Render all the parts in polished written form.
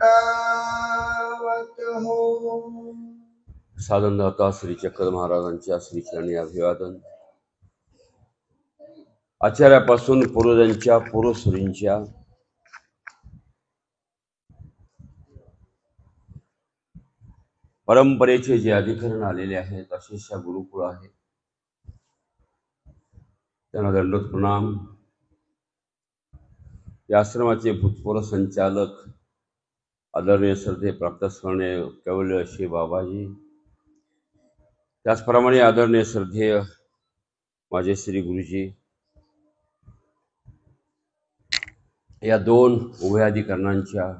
प्राप्तावत हो। साधनदाता श्री चक्र महाराजांच्या श्रीचरणी अभिवादन. आचार्यापासून पूर्वजांच्या पूर्वसुरींच्या परंपरेचे जे अधिकरण आलेले आहेत अशेष गुरुकुळ आहेत त्यांना दंडवत प्रणाम. या आश्रमाचे भूतपूर्व संचालक आदरणीय श्रद्धे प्राप्त स्मरणीय कैवल्य श्री बाबाजी, त्याचप्रमाणे आदरणीय श्रद्धेय माझे श्री गुरुजी, या दोन उभयाधिकरणांच्या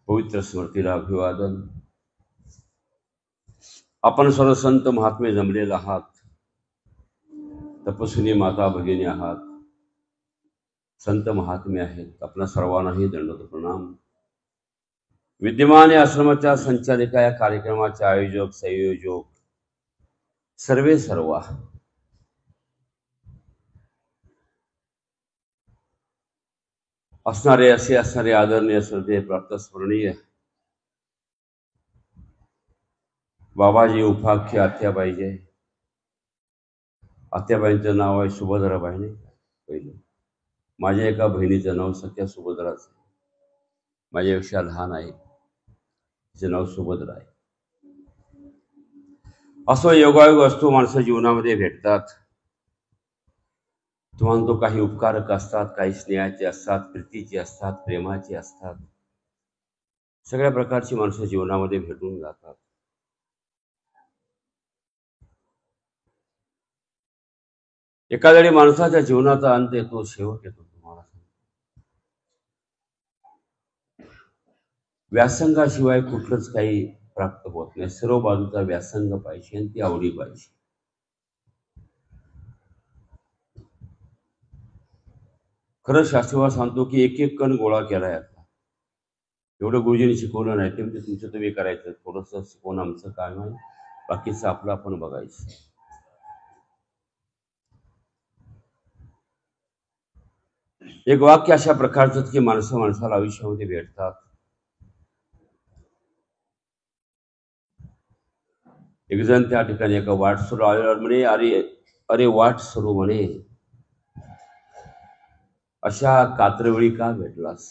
पवित्र स्मृतीला अभिवादन. आपण सर्व संत महात्मे जमलेले आहात, तपस्विनी माता भगिनी आहात, संत महात्मे आहेत. आपल्या सर्वांनाही दंडवत प्रणाम. विद्यमान या आश्रमाच्या संचालिका, या कार्यक्रमाचे आयोजक संयोजक सर्वे सर्व असणारे आदरणीय श्रद्धेय प्राप्त स्मरणीय बाबाजी उपाख्य आत्याबाई. जे आत्याबाईंचं नाव आहे सुभद्राबाई. नाही पहिलं माझ्या एका बहिणीचं नाव सख्या सुभद्राच आहे, माझ्यापेक्षा लहान आहे, तिचं नाव सुभद्रा आहे. असं योगायोग असतो, माणसं जीवनामध्ये भेटतात. तुम्हाला तो काही उपकारक असतात, काही स्नेहाचे असतात, प्रीतीचे असतात, प्रेमाचे असतात. सगळ्या प्रकारची माणसं जीवनामध्ये भेटून जातात. एखाद्या माणसाच्या जीवनाचा अंत येतो, शेवट येतो. तुम्हाला व्यासंगाशिवाय कुठलंच काही प्राप्त होत नाही. सर्व बाजूचा व्यासंग पाहिजे आणि ती आवडी पाहिजे. खरं शास्त्रीय सांगतो की एक एक कण गोळा केलाय. आता एवढं गुरुजींनी शिकवलं नाही, ते म्हणजे तुमचं तुम्ही करायचं. थोडंसं शिकवून आमचं काम आहे, बाकीचं आपलं आपण बघायचं. एक वाक्य अशा प्रकारचं की माणसं माणसाला आयुष्यामध्ये भेटतात. एक जण त्या ठिकाणी एका वाट सुरू आल्यावर म्हणे, अरे अरे वाट सुरू म्हणे, अशा कात्रवेळी का भेटलास?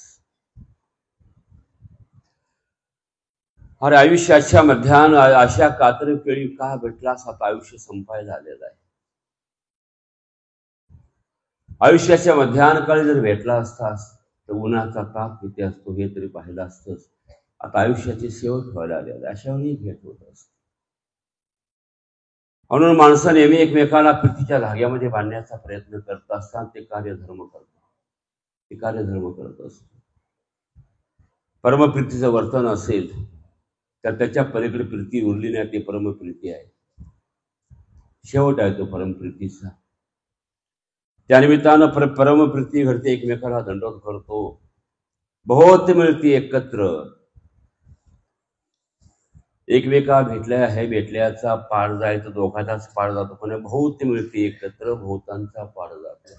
अरे आयुष्याच्या मध्यान अशा कात्रवेळी का भेटलास? आता आयुष्य संपायला आलेलं आहे. आयुष्याच्या मध्यानकाळी जर भेटला असतास तर उन्हाचा ताप किती असतो हे तरी पाहिलं असतंच. आता आयुष्याची शेवट व्हायला आलेलं आहे, अशा वेळी भेट होत असते. म्हणून माणसं नेहमी एकमेकाला प्रीतीच्या धाग्यामध्ये बांधण्याचा प्रयत्न करत असतात. ते कार्यधर्म करतात, ते कार्यधर्म करत असतात. परमप्रीतीचं वर्तन असेल तर त्याच्या पलीकडे प्रीती उरली नाही, ती परमप्रीती आहे. शेवट आहे तो परमप्रीतीचा. त्यानिमित्तानं परमप्रीती घडते, एकमेकाला दंडवत करतो. बहुत मिळती एकत्र, एकमेका भेटल्या आहे, भेटल्याचा पार जायचं, दोघांचाच पार जातो. पण बहुत मिळते एकत्र, बहुतांचा पार जातो.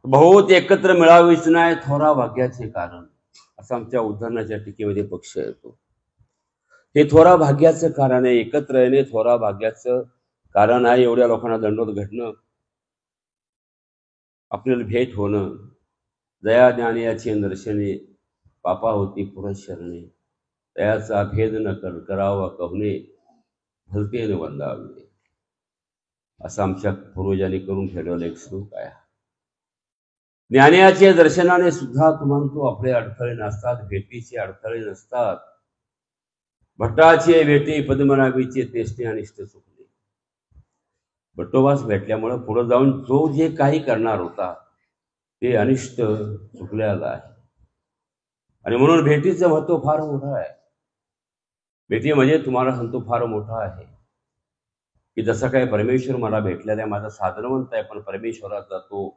बहुत एकत्र मिळावीच नाही, थोरा भाग्याचे कारण, असं आमच्या उदाहरणाच्या टीकेमध्ये पक्ष येतो. हे थोरा भाग्याचं कारण आहे. एकत्र येणे थोरा भाग्याचं कारण आहे. एवढ्या लोकांना दंडवत घडणं, आपल्याला भेट होणं, दया ज्ञानियाची दर्शने, पापा होती पुरश शरणे, दयाचा भेद न करावा कहणे, भलते न वंदावे, असं आमच्या पूर्वजांनी करून ठेवलेलं एक श्लोक आहे. ज्ञानियाच्या दर्शनाने सुद्धा तुम्हाला तो आपले अडथळे नसतात, भेटीचे अडथळे नसतात. भट्टाचे भेटी पद्मनाभीचे तेष्टे अनिष्ट चुकले. भट्टोबास भेटल्यामुळे पुढे जाऊन जो जे काही करणार होता ते अनिष्ट चुकलेला आहे. आणि म्हणून भेटीचं महत्व फार मोठं आहे. भेटी म्हणजे तुम्हाला सांगतो फार मोठा आहे की जसं काय परमेश्वर मला भेटलेला आहे, माझा साधनवंत आहे, पण परमेश्वराचा तो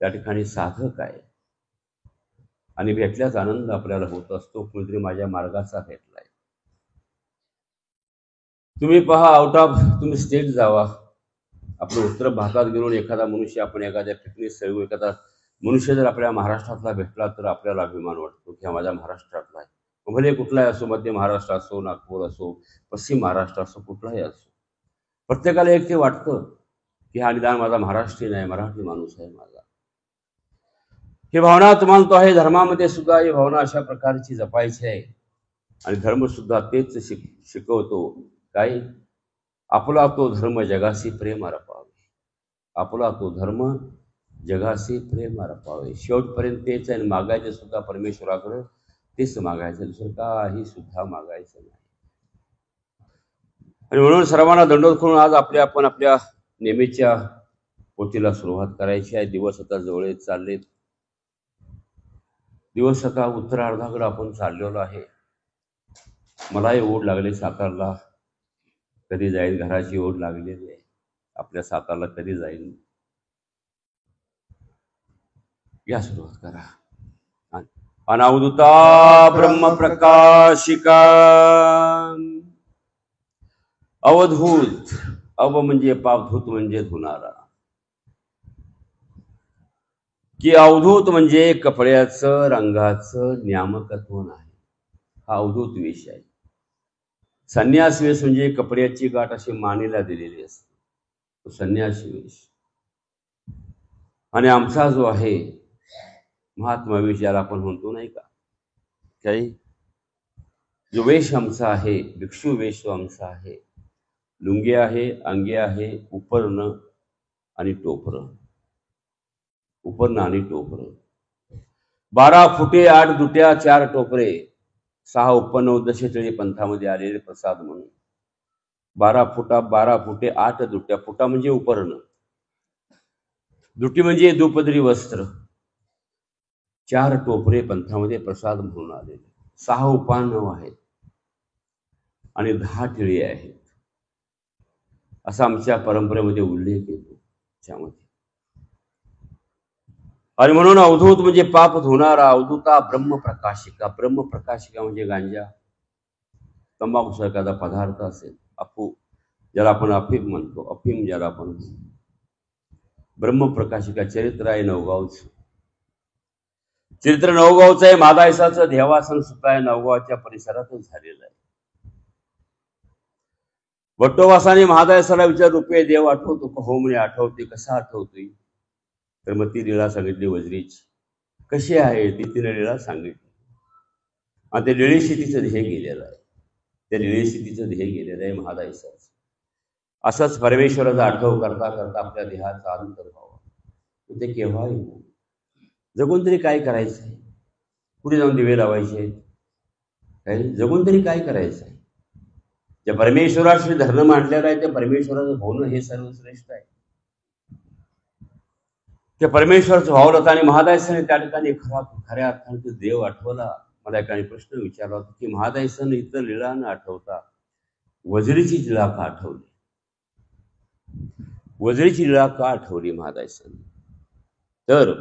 त्या ठिकाणी साधक आहे. आणि भेटल्याचा आनंद आपल्याला होत असतो. कुणीतरी माझ्या मार्गाचा भेटलाय. तुम्ही पहा, आउट ऑफ तुम्ही स्टेट जावा, आपलं उत्तर भारतात गेलो, एखादा मनुष्य आपण एखाद्या पिकनिक स्थळी एखादा मनुष्य जर आपल्या महाराष्ट्रातला भेटला तर आपल्याला अभिमान वाटतो की हा माझ्या महाराष्ट्रातला आहे. भले कुठलाही असो, मध्य महाराष्ट्र असो, नागपूर असो, पश्चिम महाराष्ट्र असो, कुठलाही असो, प्रत्येकाला एक ते वाटतं की हा निदान माझा महाराष्ट्रीयन आहे, मराठी माणूस आहे माझा. ही भावना तुम्हाला तो आहे. धर्मामध्ये सुद्धा ही भावना अशा प्रकारची जपायची आहे. आणि धर्म सुद्धा तेच शिकवतो. काय? आपला तो धर्म जगाशी प्रेम रपावे. आपला तो धर्म जगाशी प्रेम रपावे. शेवटपर्यंत तेच आहे. मागायचं सुद्धा परमेश्वराकडे तेच मागायचं, दुसरं काही सुद्धा मागायचं नाही. आणि म्हणून सर्वांना दंडोत करून आज आपण आपल्या नेहमीच्या पोथीला सुरुवात करायची आहे. दिवस आता जवळ चाललेत. दिवस आता उत्तरार्धाकडे आपण चाललेलो आहे. मलाही ओढ लागली सातारला. कधी जाईल, घराची ओढ लागलेली आहे. आपल्या सातारला कधी जाईल. या सुरुवात करा. अनावधूता ब्रह्मप्रकाशिका अवधूत. अव म्हणजे पापधूत म्हणजे धुणारा. की अवधूत म्हणजे कपड्याचं रंगाचं न्यामकत्व नाही. हा अवधूत वेश आहे. संन्यास वेश म्हणजे कपड्याची गाठ अशी मानेला दिलेली असते, तो संन्यासी वेश. आणि आमचा जो आहे महात्मा वेश, ज्याला आपण म्हणतो नाही का, काही जो वेश आमचा आहे, भिक्षू वेश जो आमचा आहे, लुंगी आहे, अंगी आहे, उपरण आणि टोपरं. उपरण आणि टोपरं. 12 फुटे 8 दुट्या 4 टोपरे 6 उपन्न उद्देशेतळी पंथामध्ये आलेले प्रसाद म्हणून. 12 फुटे 8 दुट्या. फुटा म्हणजे उपर्ण, दुटी म्हणजे दुपदरी वस्त्र, 4 टोपरे पंथामध्ये प्रसाद म्हणून आलेले. 6 उपान्नव आहेत आणि 10 टिळे आहेत, असा आमच्या परंपरेमध्ये उल्लेख येतो त्यामध्ये. आणि म्हणून अवधूत म्हणजे पाप धुणारा. अवधूता ब्रह्मप्रकाशिका. ब्रह्मप्रकाशिका म्हणजे गांजा, तंबाखूचा एखादा पदार्थ असेल, अफू ज्याला आपण अफीम म्हणतो, अफीम ज्याला आपण म्हणतो. ब्रह्मप्रकाशिका. चरित्र आहे नवगावचं. चरित्र नवगावचं आहे. मादायसाचं देवासन सुद्धा आहे नवगावच्या परिसरातच झालेलं आहे. वट्टोवासाने महादायसाला विचार, रुपये देव आठवतो का? हो म्हणे आठवते. कसा आठवतोय? तर मग ती लीळा सांगितली वजरीची. कशी आहे ती? तिने लीळा सांगितली. आणि ते लिळीशी तिचं ध्येय गेलेलं आहे. त्या लिळीशी तिचं ध्येय गेलेलं आहे महादायसाचं. असंच परमेश्वराचा आठव करता करता आपल्या देहाचा अंत व्हावा. ते केव्हा येईल? जगून तरी काय करायचं आहे? पुढे जाऊन दिवे लावायचे आहेत काही? जगून तरी काय करायचं आहे? ज्या परमेश्वराशी धर्म मांडलेला आहे त्या परमेश्वराचं होणं हे सर्वश्रेष्ठ आहे. त्या परमेश्वराचं व्हावं होतं. आणि महादायसाने त्या ठिकाणी खऱ्या अर्थाने देव आठवला. मला एकाने प्रश्न विचारला होता की महादायसाने इतर लीळा न आठवता वजरीची लीळा का आठवली? वजरीची लीळा का आठवली महादायसाने? तर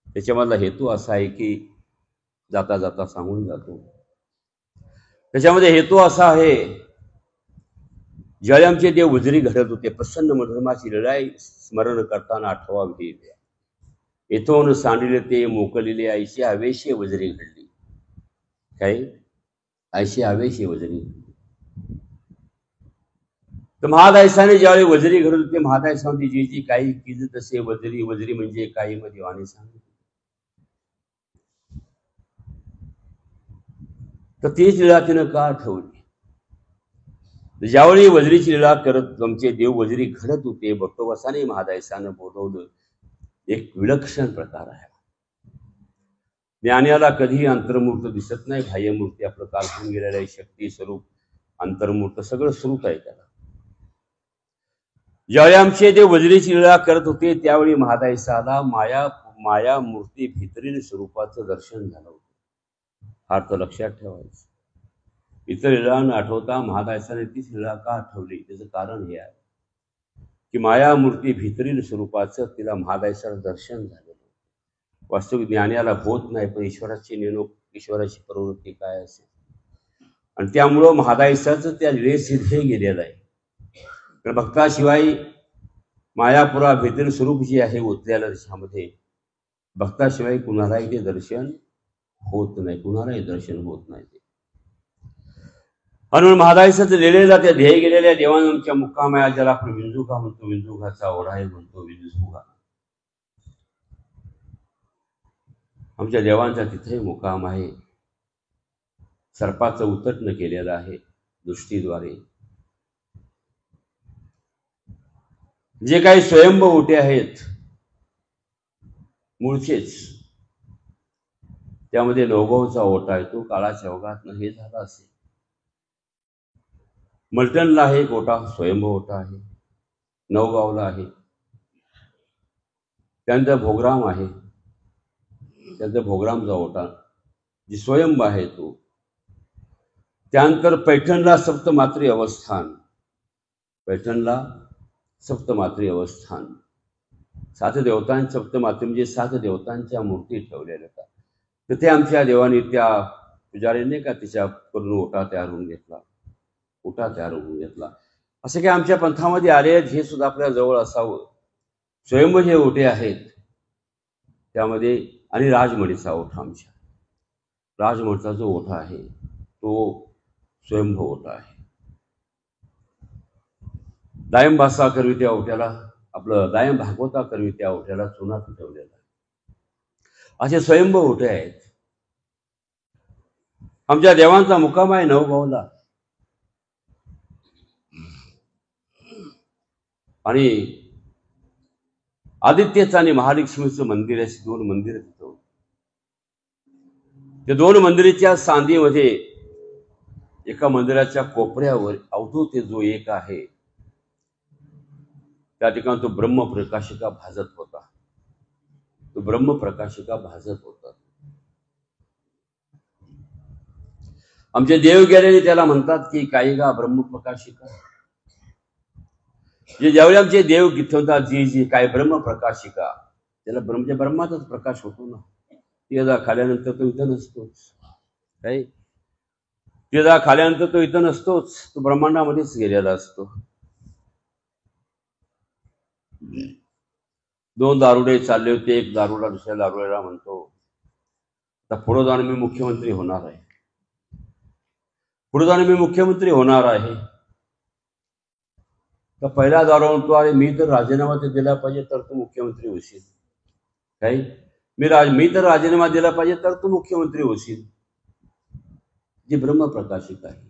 त्याच्यामधला हेतू असा आहे की जाता जाता सांगून जातो. त्याच्यामध्ये हेतू असा आहे, ज्यावेळी आमचे देव वजरी घडत होते, प्रसन्न मधुर्माची लढाई स्मरण करताना आठवावी. येथून सांडिले ते मोकलिले ऐशी आवेशी वजरी घडली. काय? ऐशी आवेशी वजरी. तर महादायसाने ज्यावेळी वजरी घडत होते, महादायसामध्ये जी जी काही किज तसे वजरी. वजरी म्हणजे काही मध्ये वाणी सांगितली. तर तीच लीळा तिनं का आठवली? ज्यावेळी वजरीची लीळा करत आमचे देव वजरी घडत होते, भक्तवसाने महादायसानं बोलवलं. एक विलक्षण प्रकार आहे. ज्ञानाला कधी अंतर्मूर्त दिसत नाही. बाह्यमूर्ती आपलं काल होऊन गेलेलं आहे. शक्ती स्वरूप, अंतर्मूर्त सगळं स्वरूप आहे त्याला. ज्यावेळी आमचे देव वजरीची लीळा करत होते त्यावेळी महादायसाला माया मूर्ती भितरील स्वरूपाचं दर्शन झालं होतं. हा अर्थ लक्षात ठेवायचं. इतर लीळा न आठवता महादायसाने तीच लीळा का आठवली? त्याचं कारण हे आहे की माया मूर्ती भितरील स्वरूपाचं तिला महादायसाला दर्शन झालं. वास्तविक ज्ञानाला होत नाही, पण ईश्वराची नेणूक, ईश्वराची प्रवृत्ती काय असेल. आणि त्यामुळं महादायसाचं त्या लीळेचे ध्येय गेलेलं आहे. तर भक्ताशिवाय मायापुरा भितरील स्वरूप जे आहे ओतलेलं त्याच्यामध्ये, भक्ताशिवाय कुणालाही ते दर्शन होत नाही, कुणालाही दर्शन होत नाही. म्हणून महाराजांचं लिहिलेलं त्या ध्येय गेलेल्या देवांच्या मुक्कामाया, ज्याला आपण विंजुका म्हणतो, विंजुकाचा ओढाई म्हणतो, विंजुका. आमच्या देवांचा तिथे मुक्काम आहे. सर्पाचं उतटणं केलेलं आहे दृष्टीद्वारे. जे काही स्वयंभू ओटे आहेत मूळचेच, त्यामध्ये नवगावचा ओटा आहे. तो काळाच्या ओघात हे झाला असेल. मलटणला एक ओटा स्वयंभू ओटा आहे, नवगावला आहे. त्यानंतर भोगराम आहे, त्यानंतर भोगरामचा ओटा जी स्वयंभू आहे तो. त्यानंतर पैठणला सप्तमात्री अवस्थान, पैठणला सप्तमात्री अवस्थान. 7 देवतांच्या सप्तमात्री म्हणजे 7 देवतांच्या मूर्ती ठेवलेल्या होत्या. तिथे आमच्या देवानी त्या पुजारीने का तिच्याकडून ओटा तयार होऊन घेतला, ओटा तयार होऊन घेतला. असे काही आमच्या पंथामध्ये आले आहेत, हे सुद्धा आपल्या जवळ असावं. स्वयंभू जे ओटे आहेत त्यामध्ये, आणि राजमणीचा ओठा, आमच्या राजमणीचा जो ओठा आहे तो स्वयंभू ओटा आहे. दायम भासा करवी त्या ओट्याला, आपलं दायम भागवता करवी त्या ओट्याला चुना पिटवलेला आहे. असे स्वयंभू ओटे आहेत. आमच्या देवांचा मुक्काम आहे नवगावला. आणि आदित्यचं आणि महालक्ष्मीचं मंदिर आहे. 2 मंदिर तिथं. ते 2 मंदिराच्या सांधीमध्ये एका मंदिराच्या कोपऱ्यावर अवधूत जो एक आहे, त्या ठिकाणी तो ब्रह्मप्रकाशिका भाजत होता. तो ब्रह्मप्रकाशिका भाजत होता. आमचे देव गेलेले त्याला म्हणतात की काही गा ब्रह्मप्रकाशिका. जे ज्यावेळी आमचे देव ठेवतात, जी काय ब्रह्मप्रकाशिका, त्याला ब्रह्माचाच प्रकाश होतो ना. ते खाल्यानंतर तो इथं नसतोच. काही ते खाल्यानंतर तो इथं नसतोच, तो ब्रह्मांडामध्येच गेलेला असतो. 2 दारुडे चालले होते. एक दारुडा दुसऱ्या दारुड्याला म्हणतो, आता पुढे जाऊन मी मुख्यमंत्री होणार आहे, पुढे जाऊन मी मुख्यमंत्री होणार आहे. तर पहिला दारू म्हणतो, अरे मी तर राजीनामा दिला पाहिजे तर तू मुख्यमंत्री होशील. काही मी तर राजीनामा दिला पाहिजे तर तू मुख्यमंत्री होशील. जी ब्रह्मप्रकाशिक आहे.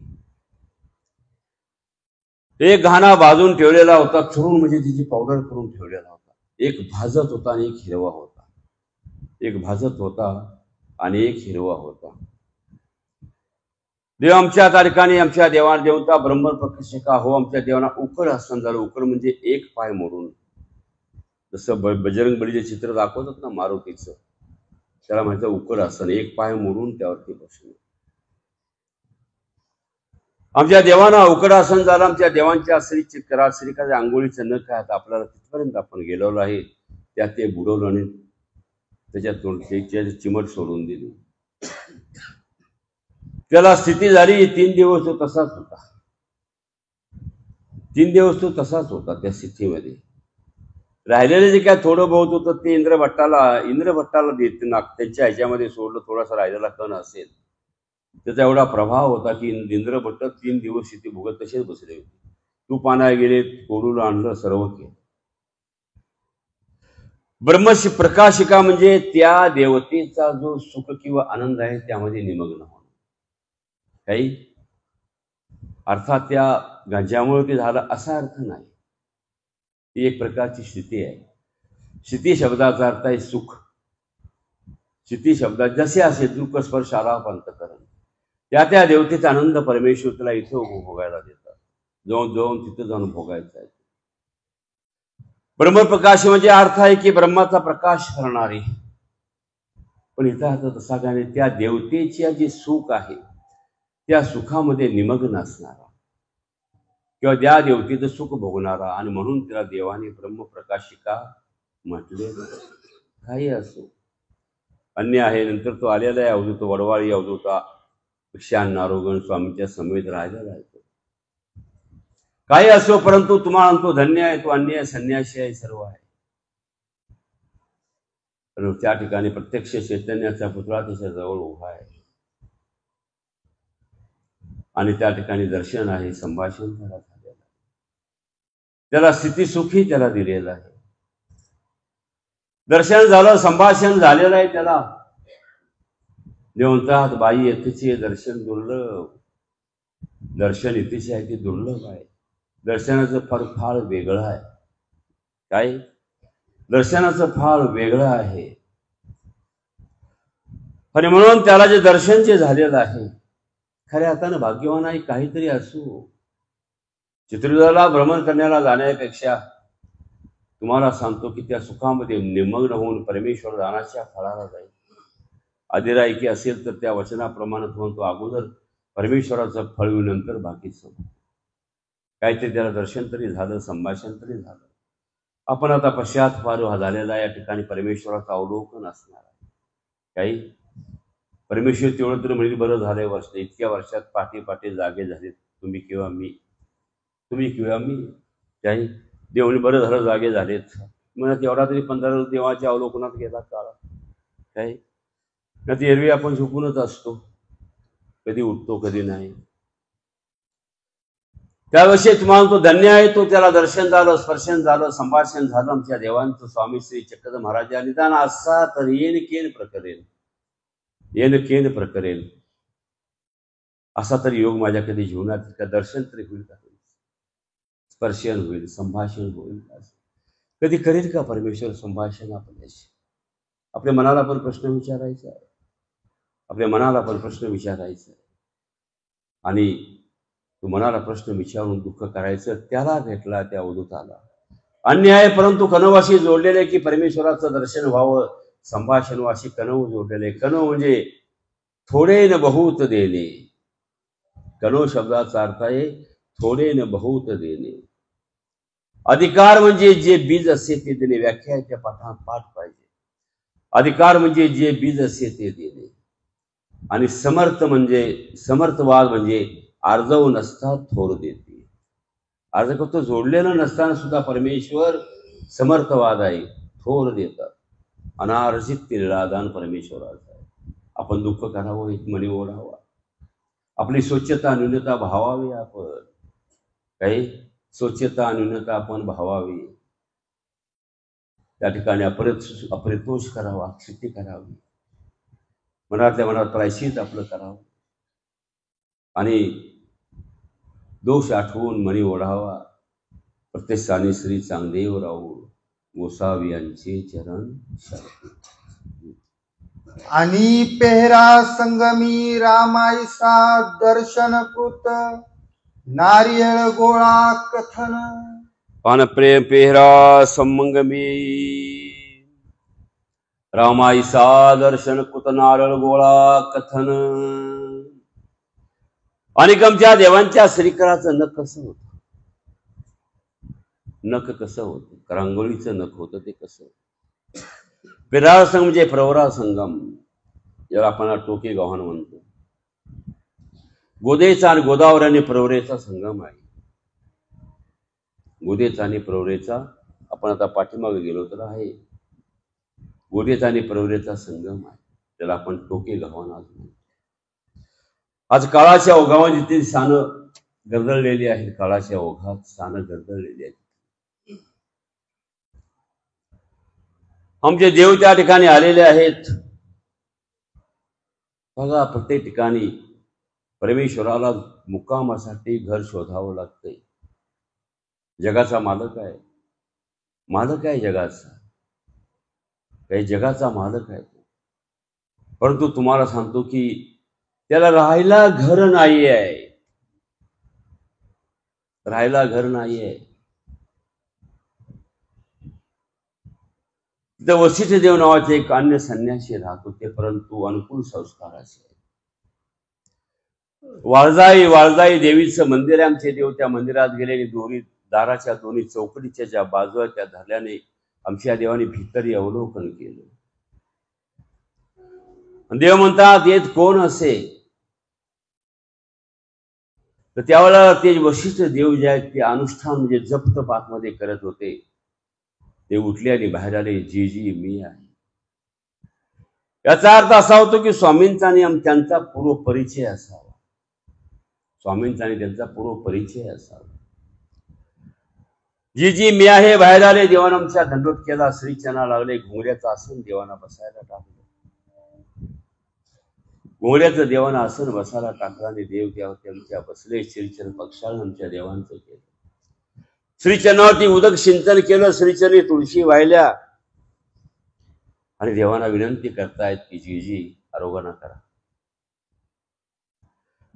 एक घाणा भाजून ठेवलेला होता, चुरून म्हणजे तिची पावडर करून ठेवलेला होता. एक भाजत होता आणि एक हिरवा होता. एक भाजत होता आणि एक हिरवा होता. देव आमच्या तारखाने आमच्या देवता ब्रह्मप्रकाशिका हो. आमच्या देवांना उकड आसन झालं. उकड म्हणजे एक पाय मोडून, जसं बजरंग बलीचे चित्र दाखवतात ना मारुतीचं, त्याला माहिती उकड आसन. एक पाय मोडून त्यावरती बसले. आमच्या देवांना उकडासन झालं. आमच्या देवांच्या श्रीकाच्या आंघोळीचं न काय आपल्याला तिथपर्यंत आपण गेलेलो आहे. त्यात ते बुडवलं आणि त्याच्यात चिमट सोडून दिली. त्याला स्थिती झाली. 3 दिवस तो तसाच होता. 3 दिवस तो तसाच होता त्या स्थितीमध्ये. राहिलेले जे काय थोडं बहुत होतं ते इंद्रभट्टाला देत ना, त्यांच्या ह्याच्यामध्ये सोडलं. थोडासा राहिलेला कण असेल, त्याचा एवढा प्रभाव होता की इंद्रभट्ट 3 दिवस इथे भोगत तसेच बसले होते. तू पाना गेले, तोडून आणलं, सर्व केलं. ब्रह्मशी प्रकाशिका म्हणजे त्या देवतेचा जो सुख किंवा आनंद आहे त्यामध्ये निमग्न होणं. काही अर्थात त्या ज्यामुळे ते झालं असा अर्थ नाही. ती एक प्रकारची स्थिती आहे. स्थिती शब्दाचा अर्थ आहे सुख. स्थिती शब्दात जसे असे दुःख स्पर्श आलाप अंतकरण, त्या देवतेचा आनंद परमेश्वर त्याला इथं भोगायला देतात. जाऊन तिथं जाऊन भोगायचं आहे. ब्रह्मप्रकाश म्हणजे अर्थ आहे की ब्रह्माचा प्रकाश करणारे. पण इथं आता तसा काय नाही. त्या देवतेचे जे सुख आहे त्या सुखामध्ये निमग्न असणारा किंवा त्या देवतेचं सुख भोगणारा, आणि म्हणून त्याला देवाने ब्रह्मप्रकाशिका म्हटले. काही असो, अन्य आहे. नंतर तो आलेला आहे अवधूत, वडवाळी अवधूता श्यान नारोगण स्वामीच्या समेत राहिलेला आहे. काही असो, परंतु तुम्हाला तो धन्य आहे, तो अन्य संन्यासी आहे, सर्व आहे. तर त्या ठिकाणी प्रत्यक्ष चैतन्याचा पुतळा त्याच्या जवळ उभा आहे आणि त्या ठिकाणी दर्शन आहे, संभाषण त्याला झालेलं आहे, त्याला स्थिती त्याला दिलेलं आहे, दर्शन झालं, संभाषण झालेलं आहे. त्याला देव म्हणतात बाई येथेचे दर्शन दुर्लभ, दर्शन येथेचे आहे ते दुर्लभ आहे. दर्शनाचं फार वेगळं आहे. काय? दर्शनाचं फार वेगळं आहे. आणि म्हणून त्याला जे दर्शन जे झालेलं आहे, खऱ्या अर्थानं भाग्यवान आहे. काहीतरी असू, चित्रदुर्गाला भ्रमण करण्याला जाण्यापेक्षा तुम्हाला सांगतो की त्या सुखामध्ये निमग्न होऊन परमेश्वर दानाच्या फळाला जाईल. अधिरायकी असेल तर त्या वचनाप्रमाणे म्हणतो अगोदर परमेश्वराचं फळ नंतर बाकीचं. काहीतरी त्याला दर्शन तरी झालं, संभाषण तरी झालं. आपण आता पश्चात्ताप झालेला या ठिकाणी परमेश्वराचं अवलोकन असणार आहे. काही परमेश्वर तेवढं तरी म्हणजे बरं झालंय वर्ष, इतक्या वर्षात पाठी जागे झाले, तुम्ही किंवा मी. काही देवणी बरं झालं जागे झालेत. मग तेवढा तरी 15 देवाच्या अवलोकनात गेला काळ. काही नाही ती एरवी आपण झोपूनच असतो, कधी उठतो कधी नाही. त्याविषयी तुम्हाला तो धन्य आहे, तो त्याला दर्शन झालं, स्पर्शन झालं, संभाषण झालं. आमच्या देवांचं स्वामी श्री चक्रधर महाराजा निदान असा तर येन केन प्रकरेल असा तरी योग माझ्या कधी जीवनात का दर्शन तरी होईल का, स्पर्शन होईल, संभाषण होईल, कधी करेल का परमेश्वर संभाषण आपल्याशी? आपल्या मनाला पण प्रश्न विचारायचा आहे, आणि तू मनाला प्रश्न विचारून दुःख करायचं त्याला भेटला, त्या अवधूताला. अन्याय परंतु कनवाशी जोडलेले की परमेश्वराचं दर्शन व्हावं, संभाषणवाशी कनव जोडलेले. कनव म्हणजे थोडे न बहुत देणे. कनव शब्दाचा अर्थ आहे थोडे न बहुत देणे. अधिकार म्हणजे जे बीज असे ते देणे. व्याख्याच्या पाठ पाहिजे. अधिकार म्हणजे जे बीज असे ते देणे. आणि समर्थवाद म्हणजे आर्जव नसता थोर देते. अर्ज करतो जोडलेलं नसताना सुद्धा परमेश्वर समर्थवाद आहे, थोर देतात. अनार्जित निरादान परमेश्वराचं आहे. आपण दुःख करावं, एक मनी ओढावा, आपली स्वच्छता न्यूनता भावावी. आपण काही स्वच्छता न्यूनता आपण भावावी. त्या ठिकाणी अपरितोष करावा, क्षिती करावी, मनातल्या मनात प्रायश्चित आपलं करावं आणि दोष आठवून मनी ओढावा. प्रत्यक्षाने श्री चांगदेव राहू गोसावी यांचे चरण आणि पेहरा संगमी रामाईसा दर्शन कृत नारियल गोळा कथन. पान प्रेम पेहरा संगमी रामाईसा दर्शन कृत नारळ गोळा कथन. आणि आमच्या देवांच्या श्रीकराचं नख कसं होतं, रांगोळीचं नख होतं ते कसं. पेहरा संग म्हणजे प्रवरा संगम, ज्याला आपण टोके गव्हाण म्हणतो. गोदेचा आणि गोदावरी आणि प्रवरेचा संगम आहे. गोदेचा आणि प्रवरेचा, आपण आता पाठीमागे गेलो तर आहे, गोदेचा आणि प्रवरेचा संगम आहे, त्याला आपण टोके गव्हाण आज म्हणतो. आज काळाच्या ओघावर जिथे स्थानं गरदळलेली आहेत, काळाच्या ओघात स्थानं गरदळलेली आहेत. आमचे देव त्या ठिकाणी आलेले आहेत. बघा, प्रत्येक ठिकाणी परमेश्वराला मुक्कामासाठी घर शोधावं लागतंय. जगाचा मालक आहे जगाचा, काही जगाचा मालक आहे. परंतु तुम्हाला सांगतो की त्याला राहायला घर नाही आहे. तिथं वशिष्ठ देव नावाचे एक अन्य संन्यासी राहत होते, परंतु अनुकूल संस्काराचे. वाळजाई देवीचं मंदिर आहे. आमचे देव त्या मंदिरात गेले, दाराच्या दोन्ही चौकटीच्या ज्या बाजू आहेत त्या धरल्याने आमच्या देवाने भीतरी अवलोकन केलं. देव म्हणतात येत कोण असे, तर त्यावेळेला ते वशिष्ठ देव जे आहेत ते अनुष्ठान म्हणजे जप मध्ये करत होते. ते उठले आणि बाहेर आले, जी मी आहे. याचा अर्थ असा होतो की स्वामींचा आणि त्यांचा पूर्व परिचय असावा. स्वामींचा आणि त्यांचा पूर्व परिचय असावा. जी मी आहे बाहेर आले, देवानं आमच्या दंडोत केला, श्रीचना लागले, घोंगड्याचं आसन देवाना बसायला टाकलं. घोंगड्याचं देवानं आसन बसायला टाकलं आणि देव त्यांच्या बसले. श्रीचन पक्षानं आमच्या देवांचं केलं. श्रीचनावरती उदक सिंचन केलं, श्रीचनी तुळशी वाहिल्या आणि देवांना विनंती करतायत की जी आरोग्य करा.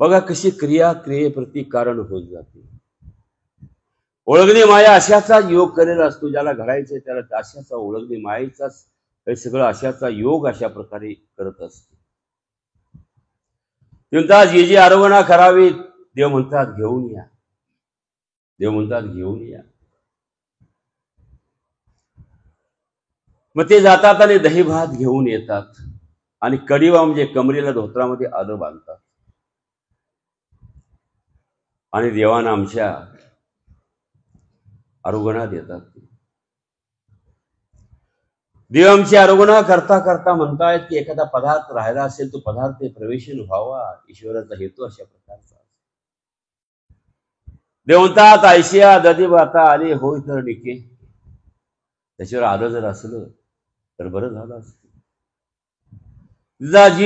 बघा कशी क्रिया क्रियेप्रती कारण होत जाते. ओळखणे माया अशाचा योग करेल असतो, ज्याला घडायचे त्याला अशाचा ओळखणे मायेचाच हे सगळं अशाचा योग अशा प्रकारे करत असते. म्हणतात जी आरोग्य करावी, देव म्हणतात घेऊन या. देव म्हणतात घेऊन या. मग ते जातात आणि दही भात घेऊन येतात आणि कडीवा म्हणजे कमरेला धोत्रामध्ये आलं बांधतात आणि देवांना आमच्या आरोग्य देतात. देव आमची आरोग्य करता करता म्हणतायत की एखादा पदार्थ राहिला असेल तो पदार्थ प्रवेशन व्हावा, ईश्वराचा हेतू अशा प्रकारचा. देव म्हणतात आयशिया दधी आता आले होय तर निके. त्याच्यावर आलं जर असलं तर बरं झालं असतं.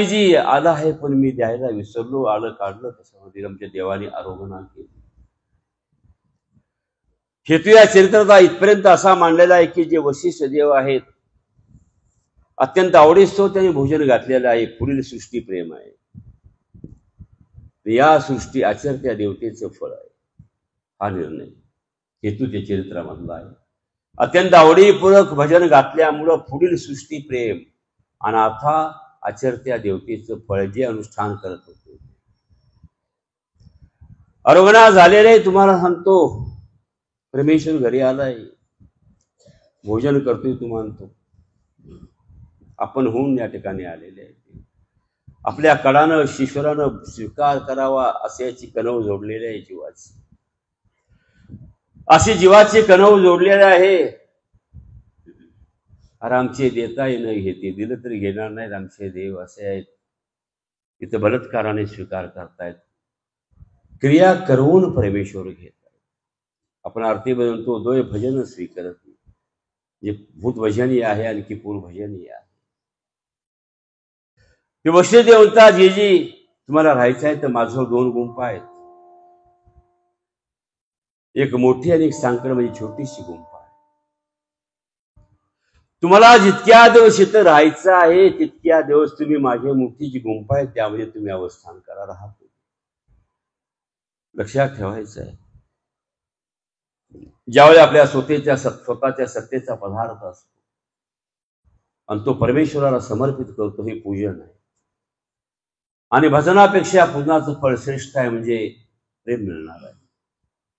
जी आलं आहे पण मी द्यायला विसरलो, आलं काढलं. त्याच्यामध्ये आमच्या देवाने आरोग्य केली. हेतू या चरित्राचा इथपर्यंत असा मांडलेला आहे की जे वशिष्ठ देव आहेत अत्यंत आवडीस्तव त्यांनी भोजन घातलेलं आहे. पुढील सृष्टी प्रेम आहे. या सृष्टी आचरत्या देवतेचं फळ आहे. हा निर्णय हेतू त्या चरित्रामधला आहे. अत्यंत आवडीपूर्वक भजन घातल्यामुळं पुढील सृष्टी प्रेम आणि आता आचरत्या देवतेचं फळ जे अनुष्ठान करत होते. आरोग्य झालेले तुम्हाला सांगतो, परमेश्वर घरी आलाय, भोजन करतोय तू मानतो. आपण होऊन या ठिकाणी आलेले आहे. आपल्या कडानं ईश्वरानं स्वीकार करावा अशाची कणव जोडलेली आहे जीवाची. अशी जीवाची कणव जोडलेली आहे. अरे आमचे देता येणं हे ते दिलं तरी घेणार नाहीत आमचे देव असे आहेत. इथं बलात्काराने स्वीकार करतायत. क्रिया करून परमेश्वर घेत आहेत. आपण आरती बनवतो दोय भजन स्वीकारत नाही. जे भूत भजनी आहे आणखी पूर्व भजनी आहे. हे वशिष्ठ देव म्हणतात जी तुम्हाला राहायचं आहे तर माझं 2 गुंफा आहेत. एक मोठी आणि एक सांकड म्हणजे छोटीशी गुंफा आहे. तुम्हाला जितक्या दिवस इथं राहायचं आहे तितक्या दिवस तुम्ही माझी मोठी जी गुंफा आहे त्यामध्ये तुम्ही अवस्थान करा, राहतो. लक्षात ठेवायचं आहे. ज्यावेळी आपल्या स्वतःच्या सत्तेचा पदार्थ असतो आणि तो परमेश्वराला समर्पित करतो, हे पूजन आहे. आणि भजनापेक्षा पूजनाचं फळ श्रेष्ठ आहे, म्हणजे प्रेम मिळणार आहे.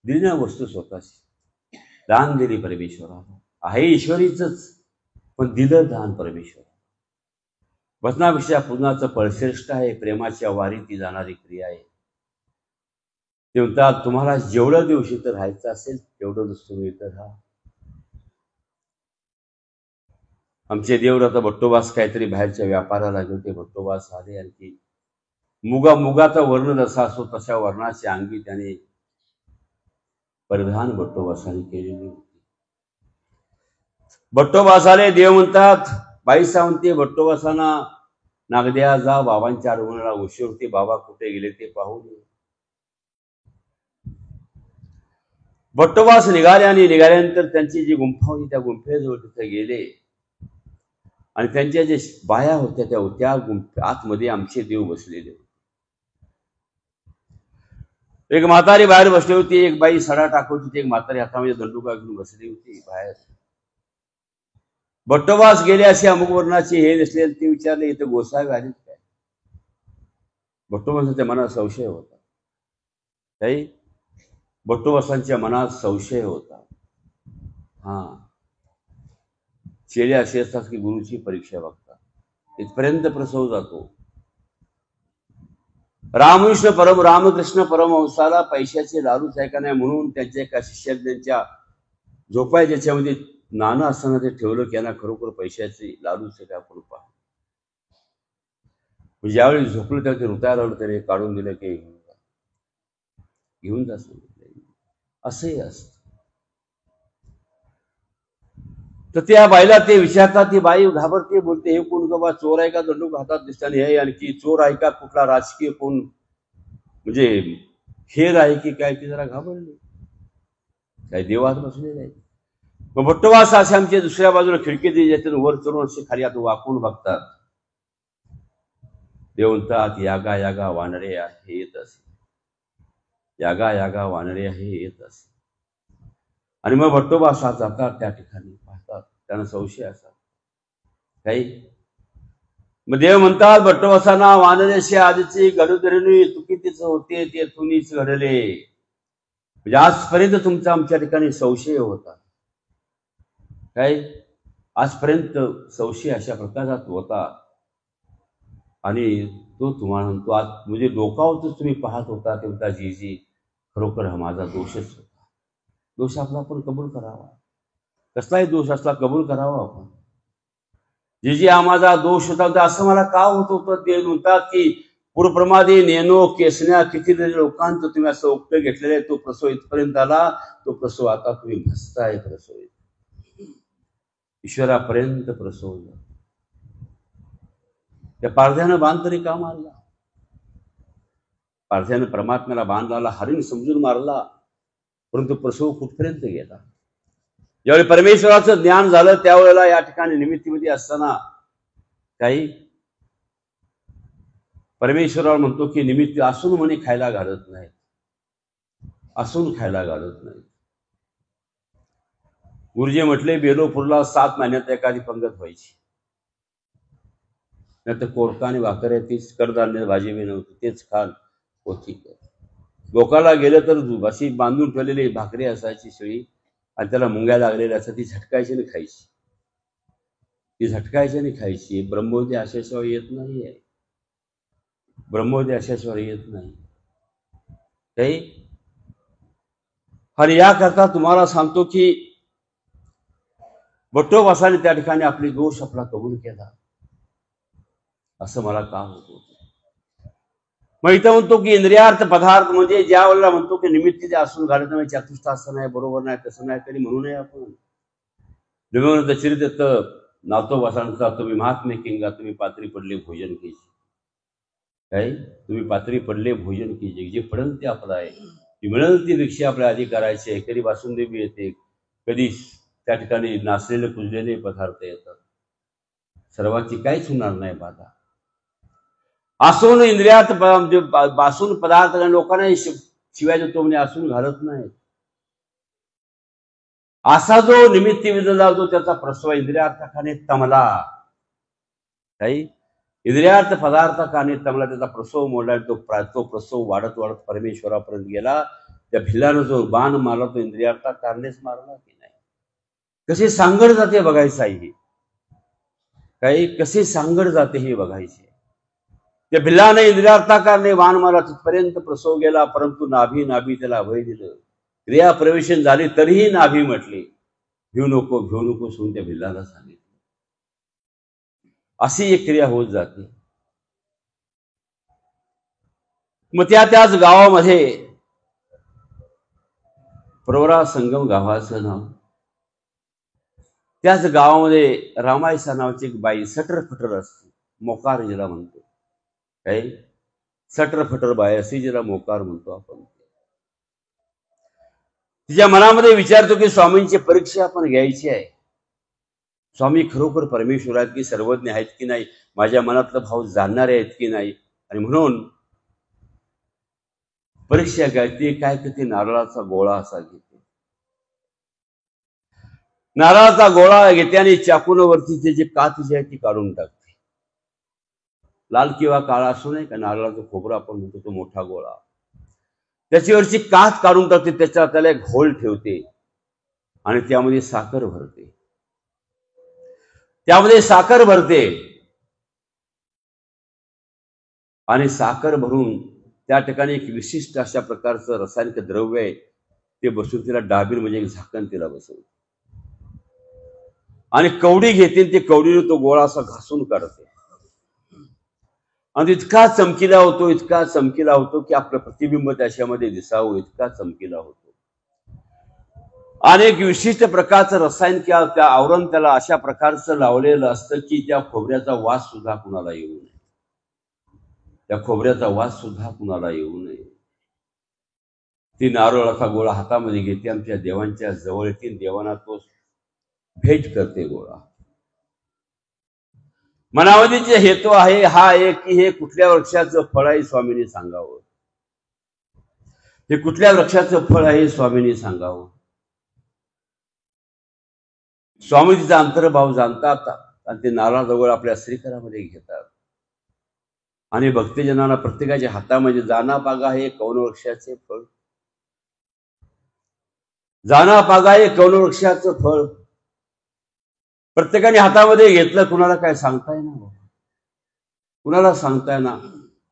दिली वस्तू स्वतःची दान दिली परमेश्वराला, आहे ईश्वरीच पण दिलं दान परमेश्वर. भजनापेक्षा पूजनाचं फळ श्रेष्ठ आहे. प्रेमाच्या वारीती जाणारी क्रिया आहे. ते म्हणतात तुम्हाला जेवढं दिवस इथं राहायचं असेल तेवढं तुम्ही इथं राहा. आमचे देवरात भट्टोबास काहीतरी बाहेरच्या व्यापाराला गेले होते. भट्टोबास आले आणखी मुगाचा वर्ण जसा असतो तशा वर्णाची अंगी त्याने परिधान भट्टोबासाने केलेली होती. भट्टोबासाले देव म्हणतात बाई सावंती भट्टोबासांना नागद्या जा बाबांच्या आरोग्याला उशीर होती, बाबा कुठे गेले ते पाहू नये. भट्टोबास निघाले आणि निघाल्यानंतर त्यांची जी गुंफा होती त्या गुंफेजवळ तिथे गेले आणि त्यांच्या जे बाया होत्या त्या आतमध्ये आमचे देव बसलेले होते. एक म्हातारी बाहेर बसली होती, एक बाई सडा टाकत होती, एक म्हातारी हातामध्ये दंडुका घेऊन बसली होती बाहेर. भट्टोबास गेले असे अमुक वर्णाचे हे नसले ते विचारले इथं गोसावी आलीत काय. भट्टोबासांच्या मनात संशय होता. काही भट्टोबासांच्या मनात संशय होता. चेले असे असतात की गुरुची परीक्षा बघतात. इथपर्यंत प्रसव जातो. रामकृष्ण परमहंसाला पैशाचे लालूच आहे का नाही म्हणून त्यांच्या एका शिष्याच्या झोपाय ज्याच्यामध्ये नाणं असताना ते ठेवलं की यांना खरोखर पैशाचे लालूच आहे का आपण पहा. ज्यावेळी झोपलं तेव्हा ते रुतायला लागलं, त्याने काढून दिलं की घेऊन जा सांगितलं. असंही असत. तर त्या बाईला ते विचारतात, ती बाई घाबरते, बोलते हे कोण बाबा, चोर आहे का, दंडूक हातात दिसताना, हे आणखी चोर आहे का, कुठला राजकीय कोण म्हणजे खेळ आहे की काय, ती जरा घाबरली. काय देवात बसलेलं आहे. मग भट्टोबास असे आमच्या दुसऱ्या बाजूला खिडकी ज्यातून वर चढून असे खाली आता वाकून बघतात. देव म्हणतात, यागा यागा वानरे आहे येत असे, यागा यागा वानरे आहे येत असे. आणि मग भट्टोबा असा जातात, त्या ठिकाणी पाहतात, त्यांना संशय असा काही. मग देव म्हणतात, भट्टोबासांना वानरेशी आधीची गडुदरिणी चुकीतीच होते, ते तुम्हीच घडले. म्हणजे आजपर्यंत तुमचा आमच्या ठिकाणी संशय होता काय, आजपर्यंत संशय अशा प्रकारचा होता. आणि तो तुम्हाला म्हणतो, आज म्हणजे डोकावतच तुम्ही पाहत होता ते म्हणता, जी खरोखर हा माझा दोषच होता. दोष आपला आपण कबूल करावा, कसलाही दोष असला कबूल करावा आपण. जी हा माझा दोष होता, असं मला का होत होतं. ते म्हणतात की पूर्वप्रमादे नेनो केसण्या, किती लोकांचं तुम्ही असं उक्त घेतलेलं आहे, तो प्रसव इथपर्यंत आला, तो प्रसव आता तुम्ही भसताय. प्रसव ईश्वरापर्यंत प्रसवलं. त्या पारध्यानं बाण तरी का मारला, पारध्यानं परमात्म्याला बाण लावला, हरिण समजून मारला, परंतु प्रसव कुठपर्यंत गेला. ज्यावेळी परमेश्वराचं ज्ञान झालं त्यावेळेला या ठिकाणी निमित्तीमध्ये असताना काही परमेश्वरावर म्हणतो की निमित्त असून म्हणे खायला घालत नाही, असून खायला घालत नाही. गुरुजी म्हटले, बेलोपूरला 7 महिन्यात एखादी पंगत व्हायची, नाही तर कोरका आणि भाकर आहे तीच, कडधान्य भाजी बी नव्हती, तेच खाल होती. लोकाला गेलं तर अशी बांधून ठेवलेली भाकरी असायची शिळी, आणि त्याला मुंग्या लागलेल्या असतात, ती झटकायची आणि खायची, ती झटकायची आणि खायची. ब्रह्मोदय अशाशिवाय येत नाही आहे, ब्रह्मोदय अशाशिवाय येत नाही काही. आणि याकरता तुम्हाला सांगतो की भट्टोबासाने त्या ठिकाणी आपली दोष आपला कबूल केला. असं मला का होत. मग इथं म्हणतो की इंद्रियार्थ पदार्थ म्हणजे ज्या वेळेला म्हणतो की निमित्तीचे असून घालत नाही, चतुष्ट असं नाही, बरोबर नाही, तसं नाही, तरी म्हणू नये आपण. चरित नातोबासांचा, तुम्ही महात्मे किंगा, तुम्ही पात्री पडले भोजन कीजे काय, तुम्ही पात्री पडले भोजन कीजे, जे पडेल ते आपलं आहे, ती मिळेल ती भिक्षा आपल्या आधी करायची आहे. कधी बासुंदी बी येते, कधी त्या ठिकाणी नाचलेले कुजलेले पदार्थ येतात, सर्वांची काहीच होणार नाही बाधा. असून इंद्रियात म्हणजे बासून पदार्थ लोकांना शिवाय देतो म्हणजे असून घालत नाही. असा जो निमित्त विजला होतो त्याचा प्रसव इंद्रियार्थाने तमला काही, इंद्रियार्थ पदार्थाने तमला, त्याचा प्रसव मोडला. तो प्रसव वाढत वाढत परमेश्वरापर्यंत गेला. त्या भिल्लानं जो बाण मारला तो इंद्रियार्थानेच मारला की नाही. कशी सांगड जाते बघायचं आहे काही, कशी सांगड जाते हे बघायचे. त्या भिल्लाने इंद्रियार्थाने बाण मारला, तिथपर्यंत प्रसव गेला, परंतु नाभी त्याला अभय दिलं. क्रिया प्रवेशन झाली तरीही नाभी म्हटली, घेऊ नको म्हणून त्या भिल्लाला सांगितलं. अशी एक क्रिया होत जाते. मग त्याच गावामध्ये, प्रवरा संगम गावाचं नाव, त्याच गावामध्ये रामायसा नावाची एक बाई सटर असते, मोकार जिला म्हणतो काही, सटर बाई अशी जिला मोकार म्हणतो आपण. तिच्या मनामध्ये विचारतो की स्वामींची परीक्षा आपण घ्यायची आहे. स्वामी खरोखर परमेश्वर आहेत की सर्वज्ञ आहेत की नाही, माझ्या मनातलं भाव जाणणारे आहेत की नाही. आणि म्हणून परीक्षा घ्यायची. काय करते, नारळाचा गोळा असा घेते, नारळाचा गोळा घेते आणि चाकूनवरती ते जे काच जी आहे ती काढून टाकते. लाल किंवा काळा असू नये का, नारळाचं खोबरं आपण म्हणतो, तो मोठा गोळा, त्याच्यावरची काच काढून टाकते, त्याला एक घोल ठेवते आणि त्यामध्ये साखर भरते, आणि साखर भरून त्या ठिकाणी एक विशिष्ट अशा प्रकारचं रासायनिक द्रव्य आहे ते बसून तिला डाबीर म्हणजे एक झाकण तिला बसवते आणि कवडी घेते, ते कवडीने तो गोळा असा घासून काढते आणि इतका चमकीला होतो, इतका चमकीला होतो की आपलं प्रतिबिंब त्याच्यामध्ये दिसावं, इतका चमकीला होतो. आणि एक विशिष्ट प्रकारचं रसायन किंवा त्या आवरण त्याला अशा प्रकारचं लावलेलं असतं की त्या खोबऱ्याचा वास सुद्धा कुणाला येऊ नये, त्या खोबऱ्याचा वास सुद्धा कुणाला येऊ नये. ती नारळाचा गोळा हातामध्ये घेते, आमच्या देवांच्या जवळ येते, देवांना तो भेट करते गोळा. मनामध्ये जे हेतू आहे हा आहे की हे कुठल्या वृक्षाचं फळ आहे स्वामींनी सांगावं, हे कुठल्या वृक्षाचं फळ आहे स्वामींनी सांगावं. स्वामी तिचा अंतर्भाव जाणतात आणि ते नारळाजवळ आपल्या श्रीकरामध्ये घेतात आणि भक्तजनांना प्रत्येकाच्या हातामध्ये जाना पागा हे कौन वृक्षाचे फळ, जाना पागा हे कौन वृक्षाचं फळ प्रत्येकाने हातामध्ये घेतलं. कुणाला काय सांगता येणार, कुणाला सांगता येणार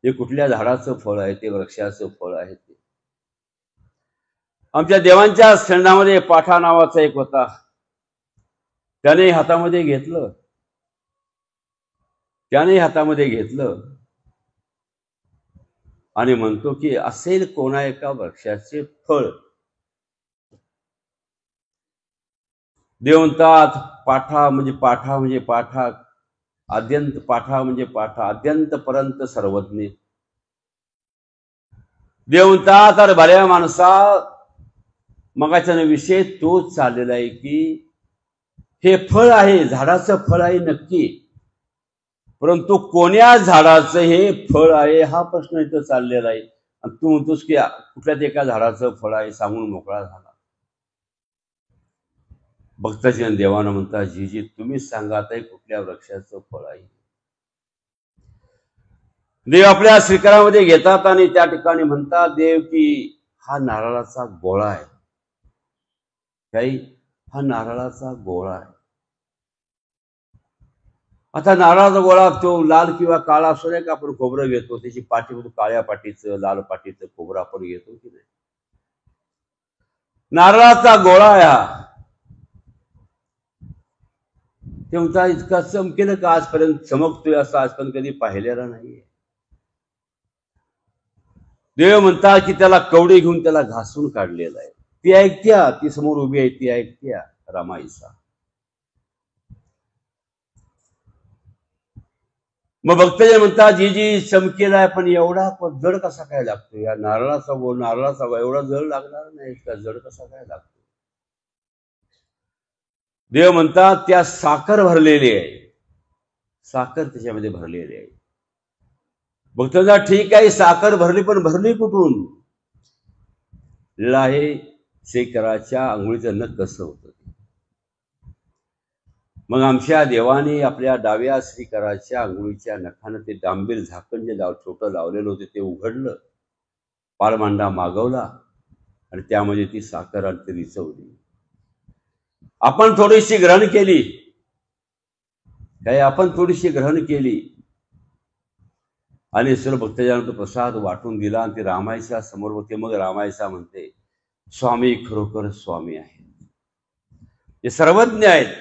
हे कुठल्या झाडाचं फळ आहे, ते वृक्षाचं फळ आहे. ते आमच्या देवांच्या श्रेणामध्ये पाठा नावाचा एक होता, त्याने हातामध्ये घेतलं, आणि म्हणतो की असेल कोणा एका वृक्षाचे फळ. देवंतात पाठा म्हणजे पाठा आद्यंत, पाठा म्हणजे पाठा आद्यंतपर्यंत सर्वज्ञ. देवंतात अरे भल्या माणसा, मगाच्या विषय तोच चाललेला आहे की हे फळ आहे, झाडाचं फळ आहे नक्की, परंतु कोण्या झाडाचं हे फळ आहे हा प्रश्न इथं चाललेला आहे. आणि तू म्हणतोस की कुठल्याच एका झाडाचं फळ आहे सांगून मोकळा झाला. भक्तजन देवानं म्हणतात जी तुम्हीच सांगा आता कुठल्या वृक्षाचं फळ आहे. देव आपल्या श्रीकरामध्ये घेतात आणि त्या ठिकाणी म्हणतात देव की हा नारळाचा गोळा आहे, काही हा नारळाचा गोळा आहे. आता नारळाचा गोळा तो लाल किंवा काळा असो नाही का, आपण खोबरं घेतो त्याची पाठी काळ्या पाठीचं लाल पाठीचं खोबरं आपण घेतो की नाही. नारळाचा गोळा आहे हा. ते म्हणता इतका चमकेल का आजपर्यंत चमकतोय असं आजपर्यंत कधी पाहिलेला नाहीये. देव म्हणतात की त्याला कवडे घेऊन त्याला घासून काढलेला आहे. ती ऐकत्या, ती समोर उभी आहे, ती ऐकत्या रामाईसा. मग भक्तजन म्हणतात जी चमकेला आहे, पण एवढा जड कसा काय लागतो या नारळाचा एवढा जड लागणार नाही का, जड कसा काय लागतो. देव म्हणतात त्या साखर भरलेली आहे, साखर त्याच्यामध्ये भरलेली आहे. भक्तांचा ठीक आहे साखर भरली, पण भरली कुठून. आहे शेखराच्या आंघोळीचं नख कसं होतं. मग आमच्या देवाने आपल्या डाव्या श्रीकराच्या आंघोळीच्या नखानं ते डांबीर झाकण जे छोटं लावलेलं होतं ते उघडलं, पाळमांडा मागवला आणि त्यामध्ये ती साखर आणि ती रिचवली. आपण थोडीशी ग्रहण केली, काय आपण थोडीशी ग्रहण केली आणि सर्व भक्तजनांना तो प्रसाद वाटून दिला आणि ते रामायचा समोर होते. मग रामायचा म्हणते स्वामी खरोखर स्वामी आहेत, ते सर्वज्ञ आहेत.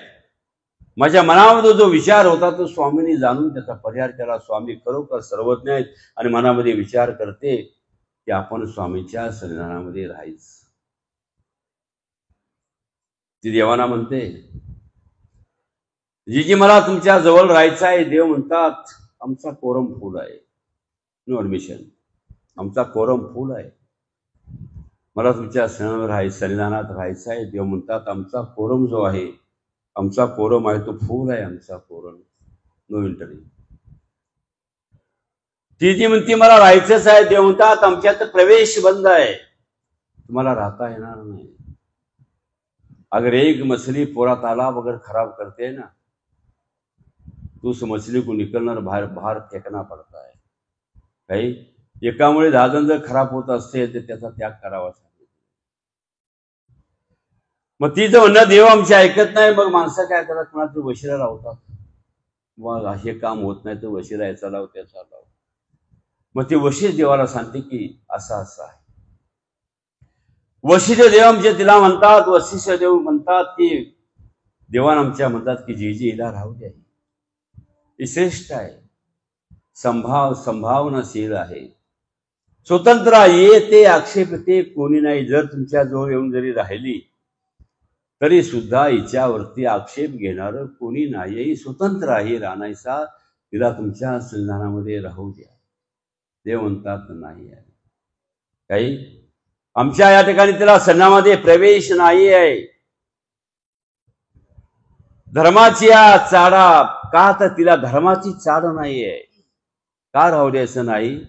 माझ्या मनामध्ये जो विचार होता तो स्वामींनी जाणून त्याचा परिहार केला. स्वामी खरोखर सर्वज्ञ आहेत आणि मनामध्ये विचार करते की आपण स्वामींच्या सन्निधानामध्ये राहायचं. ती देवाना म्हणते जी मला तुमच्या जवळ राहायचं आहे. देव म्हणतात आमचा कोरम फुल आहे, नो ऍडमिशन, आमचा कोरम फुल आहे, मला तुमच्या सन्निधानात राहायचं आहे. देव म्हणतात आमचा कोरम जो आहे, आमचा कोरम आहे तो फूल आहे, आमचा कोरम, नो एंट्री. ती जी म्हणती मला राहायचंच आहे. देव म्हणतात आमच्यात प्रवेश बंद आहे, तुम्हाला राहता येणार नाही. अगर एक मछली पूरा तालाब अगर खराब करते है ना, तो उस मछली को निकलना बाहर फेकना पड़ता है. काही एकामुळे दादन जर खराब होत असेल तर त्याचा त्याग करावा लागतो. मग तिचं म्हणणं देव आमची ऐकत नाही. मग माणसं काय करतात, कोणाचं वशिला लावतात. मग हे काम होत नाही तर वशिला याचा लाव त्याचा लाव. मग ती वशीर देवाला सांगते की असं असं आहे. वशिष्ठ देव आमचे तिला म्हणतात, वशिष्ठ देव म्हणतात की देवान आमच्या म्हणतात की जी हिला राहू द्या, ही श्रेष्ठ आहे. संभावनाशील आहे. स्वतंत्र आहे, ते आक्षेप ते कोणी नाही. जर तुमच्या जवळ येऊन जरी राहिली तरी सुद्धा हिच्यावरती आक्षेप घेणार कोणी नाही. ही स्वतंत्र आहे, रानाईसा, तिला तुमच्या संधानामध्ये राहू द्या. देव म्हणतात नाही आहे काही, आमच्या या ठिकाणी तिला सणामध्ये प्रवेश नाही आहे. धर्माची चाडा का, तर तिला धर्माची चाड नाही आहे. का राहू द्यायचं नाही?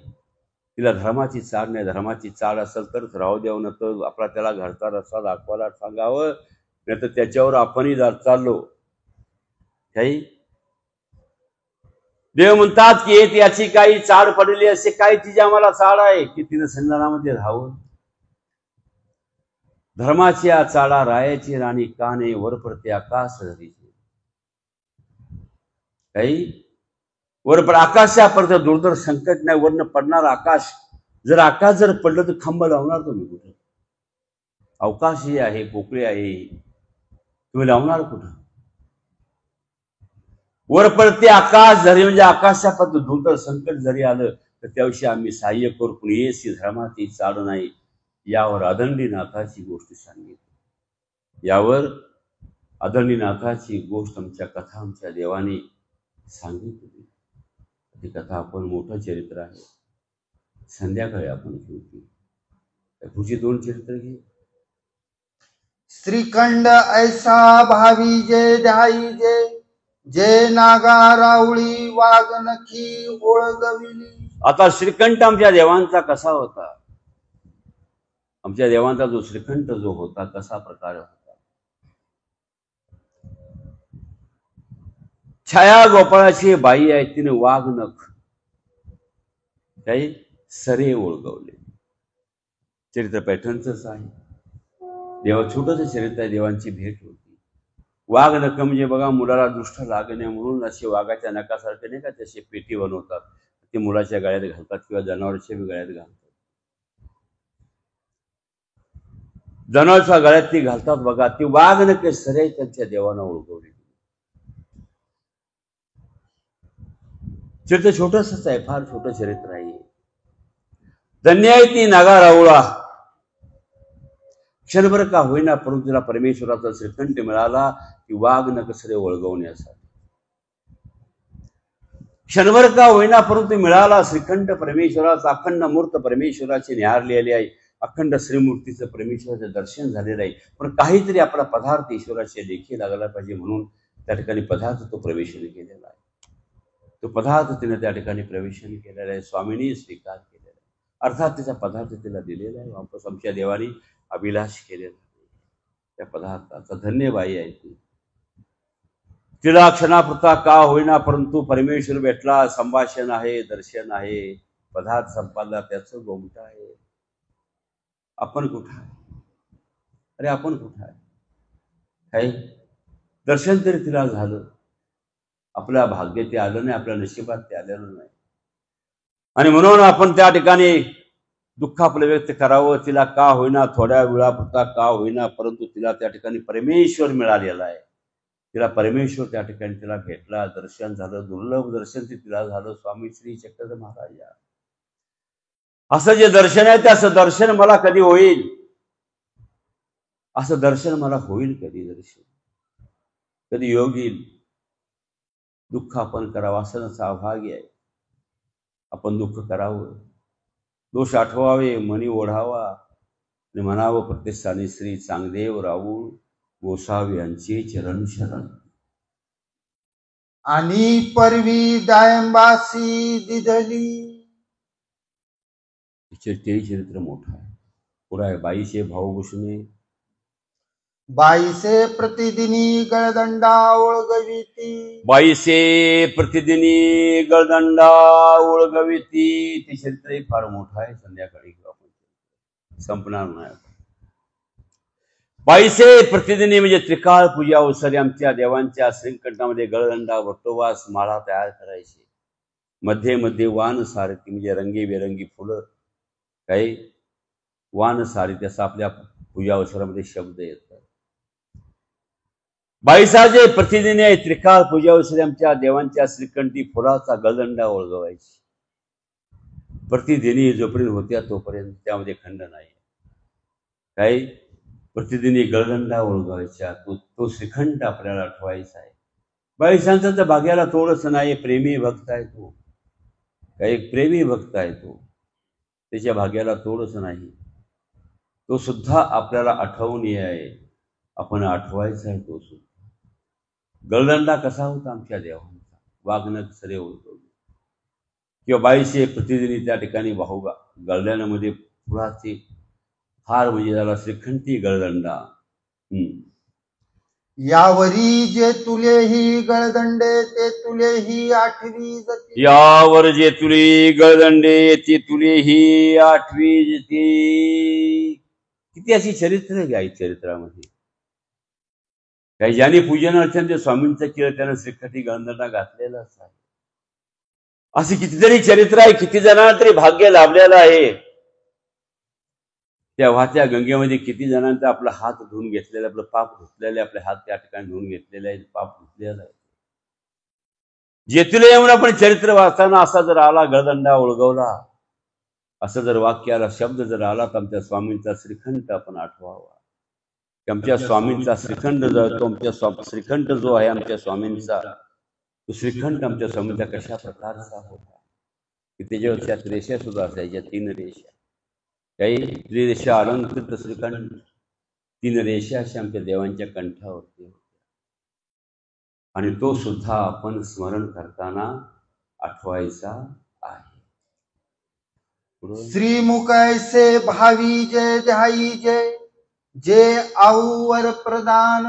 तिला धर्माची चाड नाही. धर्माची चाड असेल तरच राहू द्यावं, न तर आपला त्याला घरचा रस्ता दाखवायला सांगावं, नाही तर त्याच्यावर आपणही चाललो काही. देव म्हणतात की याची काही चाड पडली असे, काही तिची आम्हाला चाड आहे की तिने संधानामध्ये राहावं. धर्माची चाडा रायाची राणी काने, वर पडते आकाश धरीचे काही. वर पण आकाशापर्यंत दुर्धर संकट नाही. वरनं पडणार आकाश, जर आकाश जर पडलं तर खांब लावणार तुम्ही कुठं? अवकाशही आहे, पोकळी आहे, तुम्ही लावणार कुठं? वर पडते आकाश जरी, म्हणजे आकाशापर्यंत दुर्धर संकट जरी आलं तर त्याविषयी आम्ही सहाय्य करू, पण येसी धर्माची चाड नाही. यावर आदंडीनाथाची गोष्ट सांगितली. यावर आदंडीनाथाची गोष्ट आमच्या कथा आमच्या देवाने सांगितली. ती कथा आपण मोठं चरित्र आहे, संध्याकाळी आपण घेऊ. पुढची 2 चरित्र घे. श्रीखंड ऐसा भावी जे ध्याई जे, जे नागा रावळी वाघनखी ओळगविली. आता श्रीकंठ आमच्या देवांचा कसा होता? आमच्या देवांचा जो श्रीकंठ जो होता कसा प्रकार होता? छाया गोपाळाची बाई आहे, तिने वाघ नख काही सरे ओळगवले. चरित्र पैठणच आहे. देवा छोटंसं चरित्र आहे. देवांची भेट होती. वाघ नख म्हणजे बघा, मुलाला दृष्ट लागणे म्हणून असे वाघाच्या नखासारखे नाही का तसे पेटी बनवतात, ते मुलाच्या गळ्यात घालतात किंवा जनावरांच्या गळ्यात घालतात. जनावरांच्या गळ्यात ती घालतात बघा. ती वाघ नख सरे त्यांच्या देवानं ओळखवली. चरित्र छोटंसंच आहे, फार छोटं चरित्र आहे. धन्य आहे ती नागा रावळा. क्षणभर का होईना परंतु तिला परमेश्वराचा श्रीकंठ मिळाला, की वाघ नखसरे ओळगवण्यासाठी. क्षणभर का होईना परंतु मिळाला श्रीकंठ परमेश्वराचा. अखंड मूर्त परमेश्वराचे न्याहारलेले आहे. अखंड श्रीमूर्तीचं परमेश्वराचं दर्शन झालेलं आहे. पण काहीतरी आपला पदार्थ ईश्वराचे लेखी लागला पाहिजे, म्हणून त्या ठिकाणी पदार्थ तो प्रवेशन केलेला आहे. तो पदार्थ तिने त्या ठिकाणी प्रवेशन केलेला आहे. स्वामींनी स्वीकार केलेला आहे. अर्थात तिचा पदार्थ तिला दिलेला आहे. वापस आमच्या देवानी अभिलाष केलेला आहे त्या पदार्थाचा. धन्य बाई आहे ती. तिला क्षणापुरता का होईना परंतु परमेश्वर भेटला. संभाषण आहे, दर्शन आहे, पदार्थ संपादला, त्याचं गोमट आहे. आपण कुठं आहे? अरे आपण कुठं आहे? काही दर्शन तरी तिला झालं. आपल्या भाग्य ते आलं नाही, आपल्या नशिबात ते आलेलं नाही. आणि म्हणून आपण त्या ठिकाणी दुःख आपलं व्यक्त करावं. तिला का होईना, थोड्या वेळापुरता का होईना परंतु तिला त्या ठिकाणी परमेश्वर मिळालेला आहे. तिला परमेश्वर त्या ठिकाणी तिला भेटला, दर्शन झालं. दुर्लभ दर्शन ते तिला झालं. स्वामी श्री चक्रधर महाराज, असं जे दर्शन आहे ते असं दर्शन मला कधी होईल? असं दर्शन मला होईल कधी? दर्शन कधी योग येईल? दुःख आपण करावं असं अभाग्य आहे. आपण दुःख करावं, दोष आठवावे, मनी ओढावा आणि म्हणावं प्रतिष्ठानी श्री चांगदेव राऊळ गोसावी यांचे चरण शरण. आणि परवी दायंबासी दिधली. तेही चरित्र मोठं आहे. पुढे आहे बाईचे भाऊभूषणे. बाईसे प्रतिदिनी गळदंडा ओळगविती. बाईसे प्रतिदिनी गळदंडा ओळगविती. ते चरित्र फार मोठं आहे. संध्याकाळी आपण संपणार नाही. बाईसे प्रतिदिनी म्हणजे त्रिकाळ पूजा अवसरी आमच्या देवांच्या श्रीकंठामध्ये गळदंडा, वटोवास, माळा तयार करायची. मध्ये मध्ये वान सारथी म्हणजे रंगीबेरंगी फुलं, काही वान सारथी असं आपल्या पूजा अवसरामध्ये शब्द येतात. बाईसाचे प्रतिदिने त्रिकाळ पूजावश्री आमच्या देवांच्या श्रीकंठी फुलाचा गलदंडा ओळगवायची. प्रतिदिनी जोपर्यंत होत्या तोपर्यंत त्यामध्ये खंड नाही. काही प्रतिदिनी गलदंडा ओळगायच्या. तो श्रीखंड आपल्याला आठवायचा आहे. बाईसांचा तर भाग्याला तोडच नाही. प्रेमी भक्त आहे तो. काही प्रेमी भक्त आहे तो. त्याच्या भाग्याला तोडच नाही. तो सुद्धा आपल्याला आठवून आहे. आपण आठवायचा आहे तो सुद्धा. गलदंडा कसा होता आमच्या देवांचा. वाघनख सरे होतो किंवा बाईशे प्रतिदिनी त्या ठिकाणी वाहुगा गलदंडामध्ये फुलाचे हार म्हणजे त्याला श्रीखंठी गलदंडा. यावरी जे तुले ही गळदंडे ते तुले ही आठवी जती. यावर जे तुले गळदंडे ते तुले ही आठवी जती. किती अशी चरित्र घ्याय चरित्रामध्ये. काही ज्याने पूजन अर्चन ते स्वामींचं केलं त्यानं श्रीखंठी गलदंडा घातलेलाच आहे. अशी कितीतरी चरित्र आहे. किती जणांना तरी भाग्य लाभलेलं आहे. त्या वाहत्या गंगेमध्ये किती जणांचा आपला हात धुवून घेतलेला, आपलं पाप धुतलेले, आपले हात त्या ठिकाणी धुवून घेतलेले आहे, पाप धुतलेलं आहे. जेथील येऊन आपण चरित्र वाचताना असा जर आला गळदंडा ओळगवला, असं जर वाक्य आला, शब्द जर आला तर आमच्या स्वामींचा श्रीखंड आपण आठवावा. आमच्या स्वामींचा श्रीखंड जो आमच्या श्रीखंड जो आहे आमच्या स्वामींचा, तो श्रीखंड आमच्या स्वामींचा कशा प्रकारचा होता की त्याच्यावरच्या रेषा सुद्धा असायच्या. 3 रेषा. काही त्रिरेषा अलंकृत श्रीखंड, 3 रेषा अशा आमच्या देवांच्या कंठावरती होत्या. आणि तो सुद्धा आपण स्मरण करताना आठवायचा आहे. श्रीमुख ऐसे भावी जय ध्याई जय जे आऊवर प्रदान.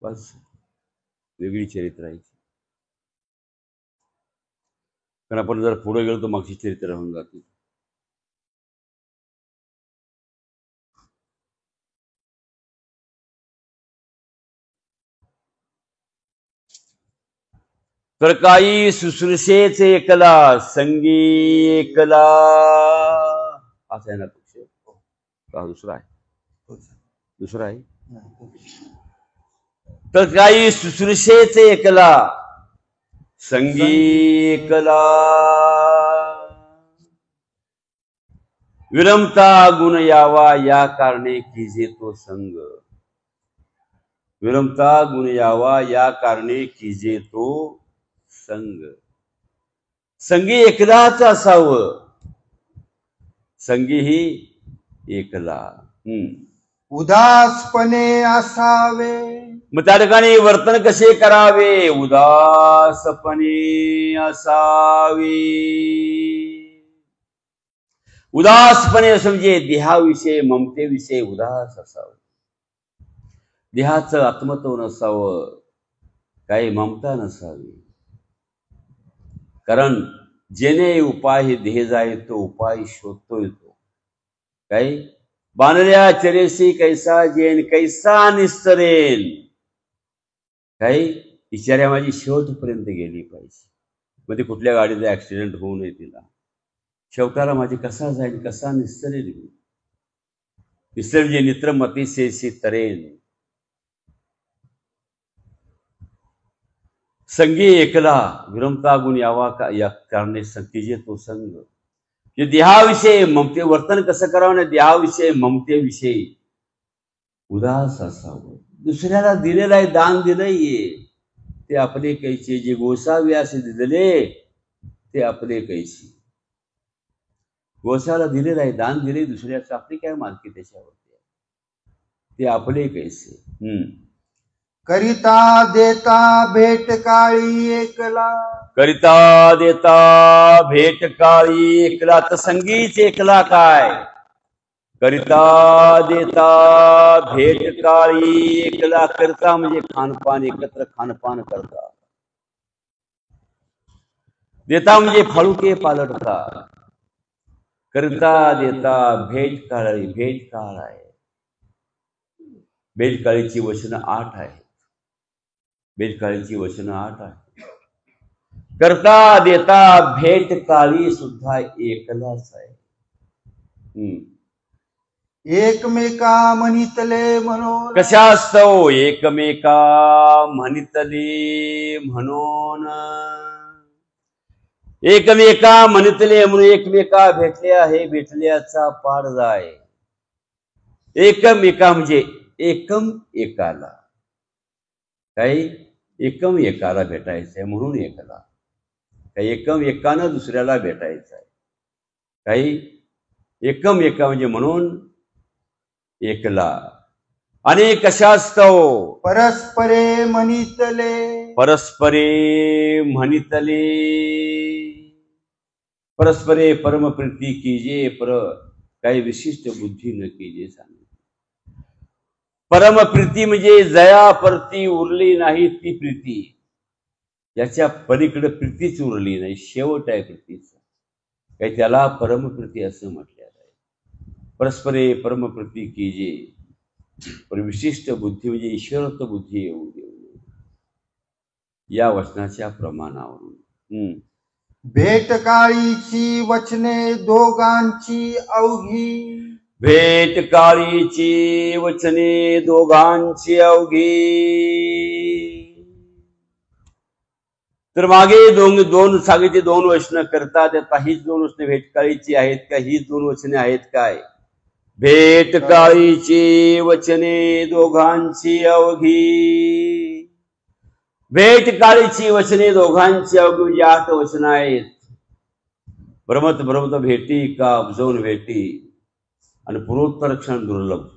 बस वेगळी चरित्र आहे. कारण आपण जर पुढे गेलो तर मागची चरित्र राहून जाते. तर काही शुश्रूषेच एकला संगी एकला असं आहे ना. का दुसरा आहे? दुसरा आहे. तर काही शुश्रूषेच एकला संगी एकला विरमता गुण यावा या कारणे कीजे तो संग. विरमता गुण यावा या कारणे कीजे तो संग. संगी एकलाच असावं. संगी ही एकला. उदासपणे असावे. मग त्या ठिकाणी वर्तन कसे करावे? उदासपणे असावे. उदासपणे असं म्हणजे देहाविषयी ममतेविषयी उदास असावं. देहाचं आत्मत्व नसावं. काही ममता नसावी. कारण जेने उपाय हे देह जाय तो उपाय शोधतोय तो. काही बांधल्या चरेसी कैसा जेन कैसा निस्तरेन. काही विचार्या माझी शेवटपर्यंत गेली पाहिजे. मध्ये कुठल्या गाडीचा ऍक्सिडेंट होऊ नये तिला. शेवटाला माझी कसा जाईल, कसा निस्तरेन. निसर्जे नित्रमती सेसी तरेन. संगी एकला विरमता गुण यावा या कारणे संतीजे तो संग. जे देहाविषयी ममते वर्तन कसं करावं ना, देहाविषयी ममतेविषयी उदास असावं. दुसऱ्याला दिलेलं आहे, दान दिलंय ते आपले कैचे. जे गोसावे असे दिले ते आपले कैचे. गोसाला दिलेलं आहे, दान दिले दुसऱ्याचं, आपली काय मालकी त्याच्यावरती. ते आपले कैसे. करिता देता भेट काळी एकला. करिता देता भेट काळी एकला. तर संगीच एकला काय. करिता देता भेट काळी एकला. करता म्हणजे खानपान, एकत्र खानपान करता. देता म्हणजे फाळुके पालटता. करता देता भेट काळी. भेट काळ आहे. भेट काळीची वचनं 8 आहेत. भेट काळीची वचनं 8 आहेत. करता देता भेट काळी सुद्धा एकलाच आहे. एकमेका म्हणितले म्हणून कशास्तव एकमेका म्हणितले म्हणून एकमेका म्हणितले म्हणून एकमेका भेटले आहे भेटल्याचा पाड जाय. एकमेका म्हणजे एकम एकाला, काही एकम एकाला भेटायचंय म्हणून एकला, काही एकम एकानं दुसऱ्याला भेटायचं आहे, काही एकम एका म्हणजे म्हणून एकला. आणि कशास्तव परस्परे म्हणितले परस्परे म्हणितले परस्परे परमप्रीती कीजे पर काही विशिष्ट बुद्धी न कीजे सांगितले. परमप्रीती म्हणजे जया परती उरली नाही ती प्रीती, याच्या पलीकडे प्रीतीच उरली नाही, शेवट आहे प्रीतीचा, काही त्याला परमप्रीती असं म्हटलेलं आहे. परस्परे परमप्रीती कीजे पर विशिष्ट बुद्धी म्हणजे ईश्वरत्व बुद्धी येऊ देऊ, या वचनाच्या प्रमाणावरून. भेट काळीची वचने दोघांची अवघी भेट काळीची वचने दोघांची अवघी. तर मागे दोन सांगितले दोन वचनं करतात, त्यात हीच दोन वचने भेटकाळीची आहेत का, हीच दोन वचने आहेत काय. भेट काळीची वचने दोघांची अवघी. भेट काळीची वचने दोघांची अवघी म्हणजे 8 वचन आहेत. भ्रमत भ्रमत भेटी का अब्जवून भेटी आणि पूर्वोत्तर क्षण दुर्लभ,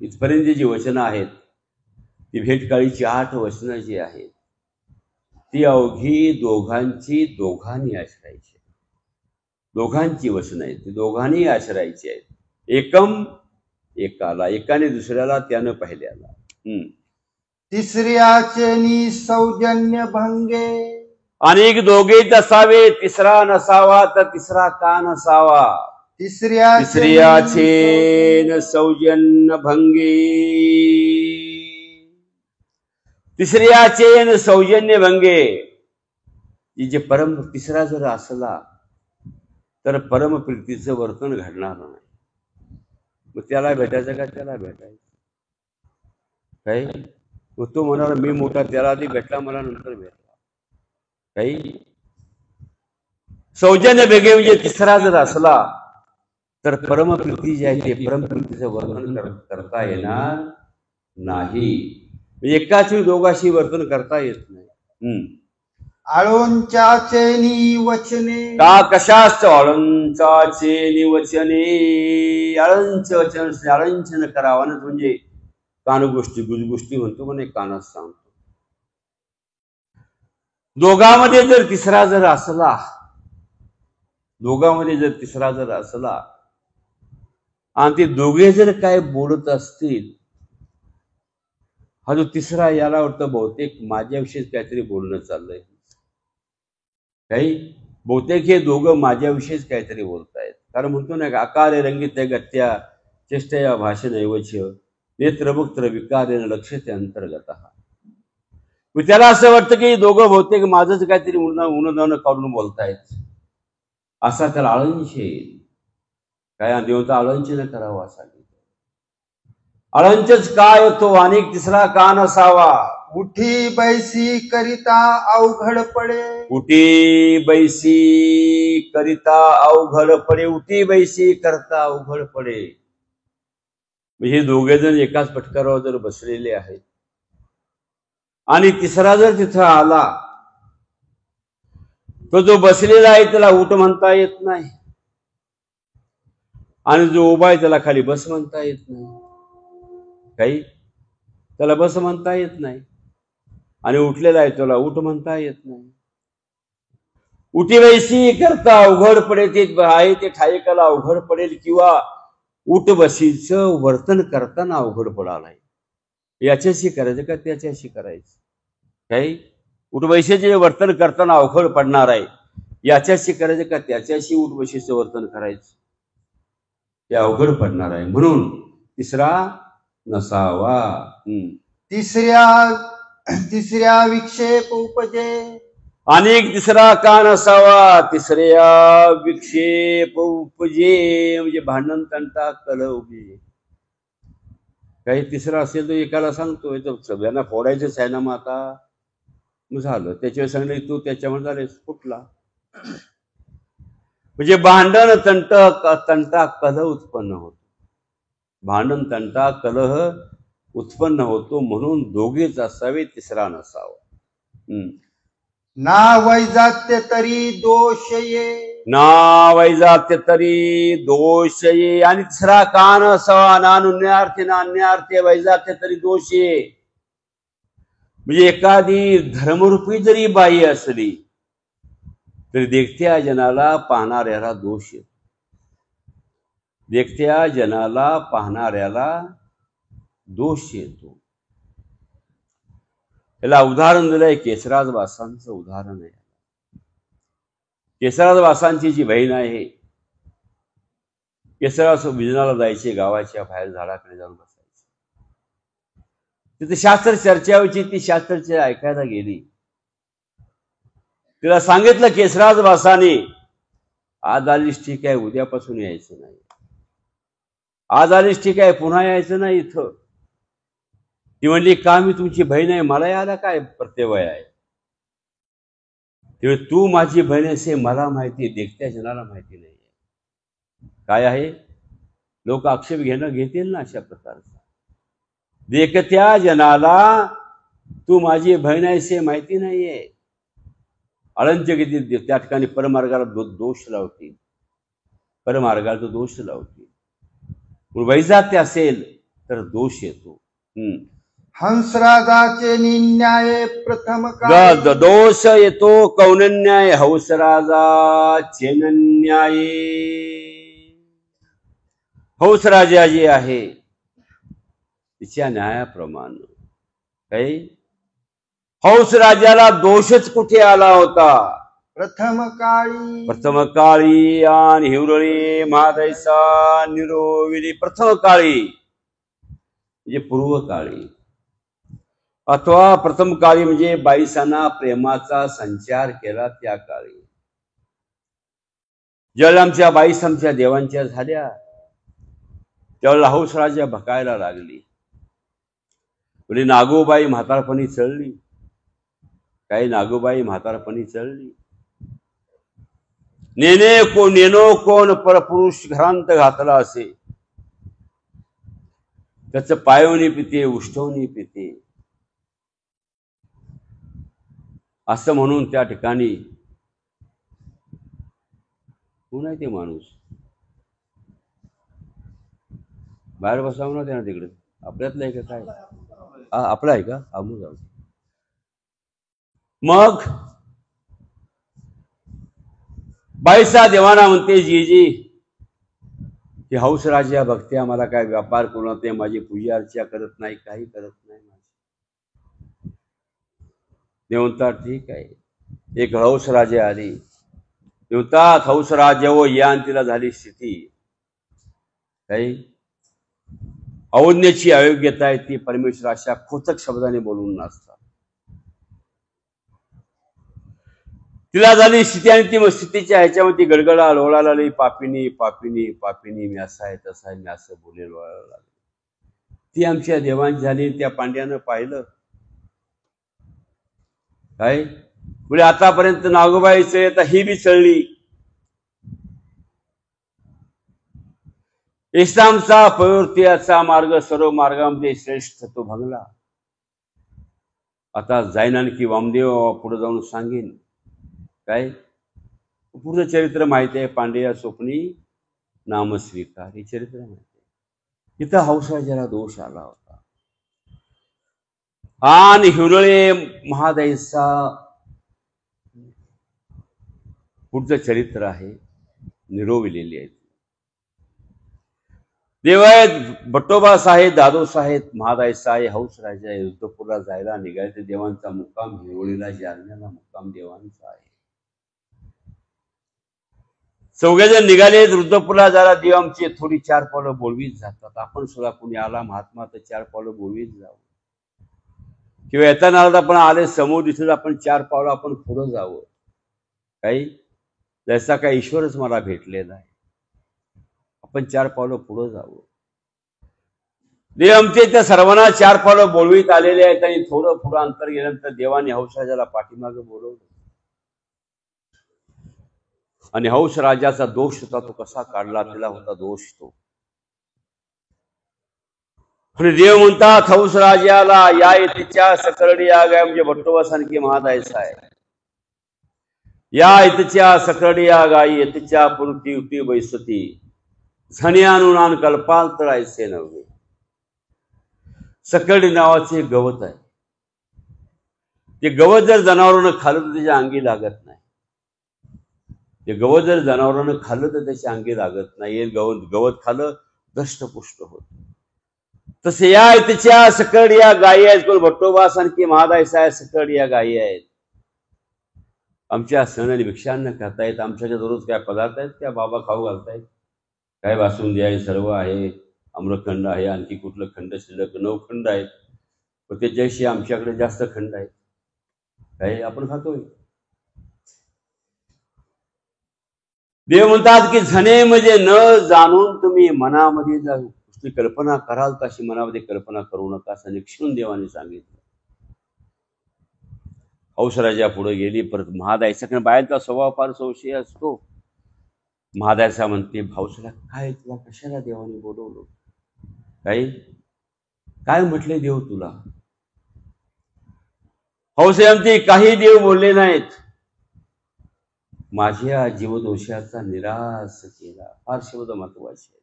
इथपर्यंत जी वचनं आहेत ती भेटकाळीची 8 वचनं जी आहेत ती अवघी दोघांची दोघांनी आश्रायची. दोघांची वचनं आहेत ती दोघांनी आश्रायची आहेत. एकम एकाला, एकाने दुसऱ्याला, त्यानं पहिल्याला. तिसऱ्याचे सौजन्य भंगे अनेक दोघेच असावे, तिसरा नसावा तर तिसरा का नसावा. तिसऱ्याचे सौजन्य भंगे, तिसऱ्याचे सौजन्य भंगे. जे परम तिसरा जर असला तर परमप्रीतीचं वर्तन घडणार नाही. मग त्याला भेटायचं का त्याला भेटायचं काही. मग तो म्हणाला मी मोठा, त्याला आधी भेटला, मला नंतर भेटला काही. सौजन्य भेगे म्हणजे तिसरा जर असला तर परमप्रीती जी आहे ते परमप्रीतीचं वर्तन करता येणार नाही. एकाच दोघाशी वर्तन करता येत नाही. आळोंचाचे वचने का कशाच आळंचाचे निवचने. आळंच वचन आळंचन करावानच म्हणजे कान गोष्टी गुजगोष्टी म्हणतो म्हणे, कानात सांगतो. दोघांमध्ये जर तिसरा जर असला, दोघांमध्ये जर तिसरा जर असला आणि ते दोघे जर काय बोलत असतील, हा जो तिसरा याला वाटतं बहुतेक माझ्याविषयीच काहीतरी बोलणं चाललंय काही. बहुतेक हे दोघं माझ्याविषयीच काहीतरी बोलतायत. कारण म्हणतो ना आकारे रंगित गत्या चेष्टया भाषण ऐवच नेत्रभक्त्र विकारेन लक्षते अंतर्गत. त्याला असं वाटतं की दोघं बहुतेक माझंच काहीतरी उन्नदान काढून बोलतायत, असा त्याला आळंच येईल. काय देवता आळंचन करावा असा. आळंचच काय तो अनेक तिसरा का नसावा. उठी बैसी करिता अवघड पडे. उठी बैसी करिता अवघड पडे. उठी बैसी करता अवघड पडे. हे दोघे जण एकाच पटकारावर जर बसलेले आहेत आणि तिसरा जर तिथं आला तो जो बसलेला आहे त्याला उठ म्हणता येत नाही, आणि जो उभा आहे त्याला खाली बस म्हणता येत नाही काही. त्याला बस म्हणता येत नाही आणि उठलेला आहे त्याला उठ म्हणता येत नाही. उठी बैसी करता अवघड पडेल, ते आहे ते ठायकाला अवघड पडेल किंवा उठ बसीचं वर्तन करताना अवघड पडालाय. याच्याशी करायचं का त्याच्याशी करायचं काही. उठ बैसीचे वर्तन करताना अवघड पडणार आहे, याच्याशी करायचं का त्याच्याशी उठ बसीचं वर्तन करायचं, ते अवघड पडणार आहे. म्हणून तिसरा नसावा. तिसऱ्या विक्षेप उपजे अनेक तिसरा कान असावा, तिसऱ्या विक्षेप उपजे, म्हणजे भांडण तंटा कलह उपजे. काही तिसरा असेल तर एकाला सांगतोय तर सगळ्यांना फोडायचंच आहे ना, मग आता झालं त्याच्यावर सांगितलं तू त्याच्यावर झाले फुटला. म्हणजे भांडण तंटा कलह उत्पन्न होतो. भांडण तंटा कलह उत्पन्न होतो, म्हणून दोघेच असावे, तिसरा नसावा. ना वैजात्य तरी दोष ये, ना वैजात्य तरी दोष ये, आणि तिसरा कान असावा. ना नुन्यार्थी ना अन्यार्थी वैजात्य तरी दोष ये. म्हणजे एखादी धर्मरूपी जरी बाई असली तरी देखत्या जनाला पाहणाऱ्याला दोष येतो. देखत्या जनाला पाहणाऱ्याला दोष येतो. याला उदाहरण दिलंय केशराज वासांचं उदाहरण आहे. केशराज वासांची जी बहीण आहे, केशराज विजनाला जायचे, गावाच्या बाहेर झाडाकडे जाऊन बसायचे. तिथे शास्त्र चर्चा व्हायची. ती शास्त्र ऐकायला गेली. तिला सांगितलं केशराज वासाने, आज आलीस ठीक आहे, उद्यापासून यायचं नाही. आज आलीस ठीक आहे, पुन्हा यायचं नाही इथं. ती म्हणली का, मी तुमची बहीण आहे, मला यायला काय प्रत्यवय आहे. तेव्हा तू माझी बहीण असे मला माहिती, देखत्या जनाला माहिती नाही. काय आहे, लोक आक्षेप घेतील ना अशा प्रकारचा. देखत्या जनाला तू माझी बहीण आहेसे माहिती नाहीये. अळंत्य किती त्या ठिकाणी परमार्गाला दोष लावतील, परमार्गाला तो दोष लावतील. वैजात्य असेल तर दोष येतो. हंसराजाचे निन्याय प्रथम दोष येतो कौनन्याय, हंसराजाचे न्याय. हंसराजा जी आहे तिच्या न्यायाप्रमाणे काही हंसराजाला दोषच कुठे आला होता. प्रथम काळी आणि हिवरळी महादैसा निरोविली. प्रथम काळी म्हणजे पूर्व काळी, अथवा प्रथम काळी म्हणजे बाईसांना प्रेमाचा संचार केला त्या काळी. ज्यावेळेला आमच्या बाईस आमच्या देवांच्या झाल्या त्यावेळेला हंसराजा भकायला लागली. म्हणजे नागोबाई म्हातारपणी चढली. काही नागोबाई म्हातारपणी चढली. नेनो कोण परपुरुष घरांत घातला असे, त्याचं पायोनी पिते उष्टवणी पिते असं म्हणून त्या ठिकाणी कोण आहे ते माणूस, बाहेर बसावं ना त्यांना तिकडे. आपल्यातलं आहे का काय, आपला आहे का, आमू जाऊ. मग बाईसा देवाना म्हणते जी की हंसराजा भक्त्या मला काय व्यापार करून ते माझी पूजा अर्चा करत नाही, काही करत नाही. देवता ठीक आहे. एक हंसराजा आली. देवतात हंसराजा व या तिला झाली स्थिती काही अवज्ञाची अयोग्यता आहे ती परमेश्वर अशा खोचक शब्दाने बोलून नसतात. तिला झाली स्थिती आणि ती स्थितीच्या ह्याच्यामध्ये गडगडा लोळाला लागली. पापिनी पापिनी पापिनी, मी असा आहे तसा आहे, मी असं बोले लोळायला लागली. ती आमच्या देवांची झाली. त्या पांड्यानं पाहिलं काय म्हणजे आतापर्यंत नागोबाईचं, आता ही बी चढली. इस्लामचा प्रवृत्तीचा मार्ग सर्व मार्गामध्ये श्रेष्ठ तो भंगला. आता जाईन आणखी वामदेव पुढे जाऊन सांगेन काय पूर्ण चरित्र माहिती आहे. पांड्या स्वप्नी नामस्वीकार हे चरित्र माहिती आहे. इथं हंसराजाला दोष आला होता. आणि हिवरळे महादैसा पुढचं चरित्र आहे, निरोविलेली आहे. देव आहेत बटोबा साहेब, दादो साहेब, महादायसा आहे, हंसराजा आहे. रुद्रपूरला जायला निघाले. देवांचा मुक्काम हिरोळीला, जालन्याला मुक्काम देवांचा आहे. चौघेजण निघाले रुद्रपूरला जायला. देव आमची थोडी 4 पावलं बोलवीत जातात. आपण सुद्धा कुणी आला महात्मा तर 4 पावलं बोलवीत जाऊ. किंवा येताना आपण आले समोर दिसत आपण 4 पावलं आपण पुढे जावं. काही जसा काही ईश्वरच मला भेटलेला आहे, आपण 4 पावलं पुढे जावं. देव आमचे त्या सर्वांना 4 पावलं बोलवीत आलेले आहेत आणि थोडं पुढं अंतर गेल्यानंतर देवाने हंसराजाला पाठीमागे बोलवलं आणि हंस राजाचा दोष होता, तो कसा काढला, त्याला होता दोष तो. आणि देव म्हणतात हंस राजाला, या इथच्या सकरडी या गाय, म्हणजे भट्टोबासारखी महादायसा आहे, या इथच्या सकरडी या गाई इथच्या पुरती उटी बैसती झण्यानुनान कल्पाल तर ऐसे नव्हे. सकरडी नावाचे गवत आहे, ते गवत जर जनावरांना खाल्लं तर त्याच्या अंगी लागत नाही. ते गवत जर जनावरांना खाल्लं तर त्याच्या अंगी लागत नाही. गवत खाल्लं दष्टपुष्ट होत. तसे या इथच्या सकरडी या गायी आहेत, कोण भट्टोबासारखी महादायसा आहे, सकरडी या गायी आहेत. आमच्या सणाने भिक्षान्न खातायत, आमच्याकडे दररोज काय पदार्थ आहेत त्या बाबा खाऊ घालतायत, काय बासुंदी आहे, सर्व आहे, आम्रखंड आहे, आणखी कुठलं खंड शिल्लक 9 खंड आहेत, पण त्याच्याशी आमच्याकडे जास्त खंड आहेत, काय आपण खातोय. देव म्हणतात की झणे म्हणजे न जाणून तुम्ही मनामध्ये जाऊन कल्पना कराल तशी मनामध्ये कल्पना करू नका, असं निक्षून देवाने सांगितलं. हंसराजा पुढे गेली. परत महादायसा, बाहेरचा स्वभाव फार संशय असतो. महादायसा म्हणते भाऊसाला, काय तुला कशाला देवाने बोलवलं, काय म्हटले देव तुला. हौसे म्हणते काही देव बोलले नाहीत, माझ्या जीवदोषाचा निराश केला. फार शब्द महत्वाचे आहेत.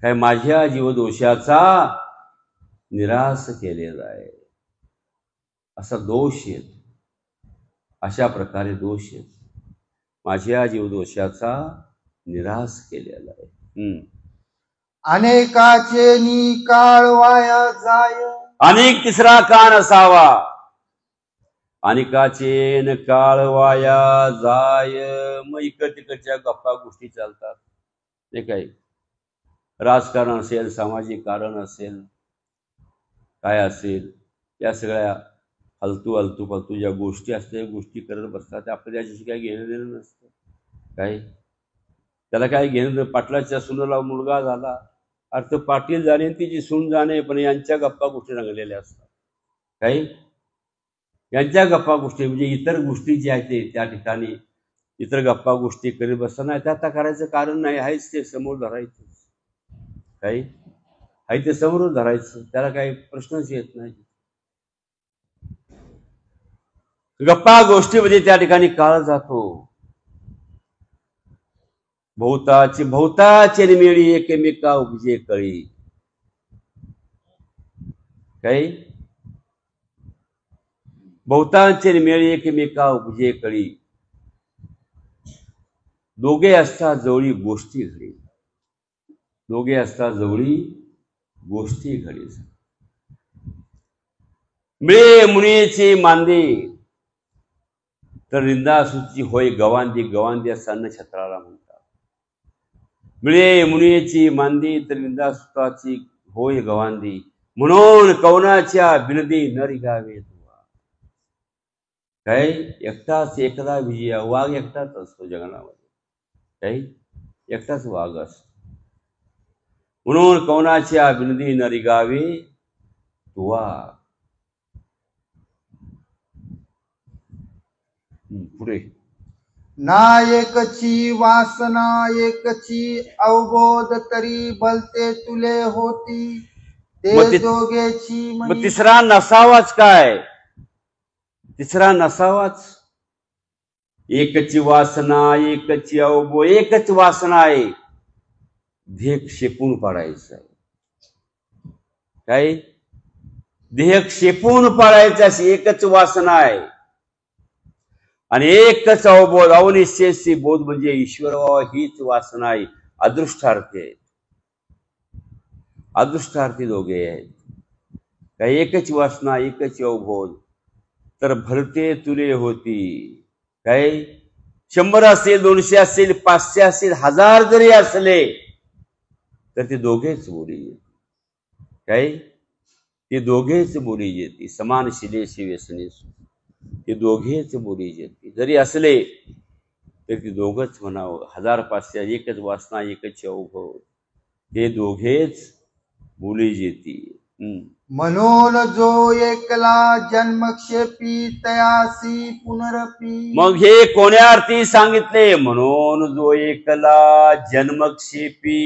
काय माझ्या जीवदोषाचा निराश केलेला आहे, असा दोष येत, अशा प्रकारे दोष येत, माझ्या जीवदोषाचा निराश केलेला आहे. अनेकाचे निकाळ वाया जाय, अनेक तिसरा कान असावा, अनेकाचे न काळ वाया जाय. मग इकड तिकडच्या गप्पा गोष्टी चालतात, ते काय राजकारण असेल, सामाजिक कारण असेल, काय असेल, या सगळ्या फालतू ज्या गोष्टी असते गोष्टी करत बसतात, ते आपल्याला त्याच्याशी काही घेणं देणं नसतं. काय त्याला काय घेणं. पाटलाच्या सुनेला मुलगा झाला, अर्थ पाटील जाणे तिची सून जाणे, पण यांच्या गप्पा गोष्टी रंगलेल्या असतात. काही यांच्या गप्पा गोष्टी म्हणजे इतर गोष्टी ज्या आहेत त्या ठिकाणी इतर गप्पा गोष्टी करीत बसताना त्या आता करायचं कारण नाही, आहेच ते समोर धरायचं, काही आहे ते समोर धरायचं, त्याला काही प्रश्नच येत नाही. गप्पा गोष्टीमध्ये त्या ठिकाणी काळ जातो. भोवताचे निमेळी एकमेका उपजे कळी. काही बहुतांचे निमेळी एकमेका उपजे कळी, दोघे असता जवळी गोष्टी घडी, दोघे असता जवळी गोष्टी घडी. मिळे मुनीची मांदी तर निंदासूची होय गवांदी, गवांदी असताना छत्राला म्हणतात. मिळे मुनीची मांदी तर निंदासुताची होय गवांदी, म्हणून कवनाच्या बिनदी न रिगावे. काय एकटाच एकदा विजया, वाघ एकटाच असतो जगनामध्ये, काही एकटाच वाघ असतो. म्हणून कवनाच्या बिनदी न रिगावे तुवा. पुढे नायकची वासना एकची अवबोध तरी भलते तुले होती, ते जोगेची मग तिसरा नसावाच काय, तिसरा नसावाच. एकची वासना एकची अवबो, एकच वासना आहे, ध्येय क्षेपून पाडायचं आहे. काय ध्येय क्षेपून पाडायचं अशी एकच वासना आहे आणि एकच अवबोध, अवनिश्चयसी बोध म्हणजे ईश्वर हीच वासना आहे. अदृष्टार्थी आहेत, अदृष्टार्थी दोघे आहेत. काय एकच वासना एकच अवबोध तर भरते तुले होती. काय 100 असेल, 200 असेल, 500 असेल, 1000 जरी असले तर ते दोघेच बोली. काय ते दोघेच बोली जेती, समान शिलेशी व्यसनी ते दोघेच बोली जेती. जरी असले तर ते दोघच म्हणावं. 1500 एकच वासना एकच अवभव, ते दोघेच बोली जेती. म्हणून जो एकला जन्मक्षेपी तयासी पुनरपी. मग हे कोण्या अर्थी सांगितले? म्हणून जो एकला जन्मक्षेपी,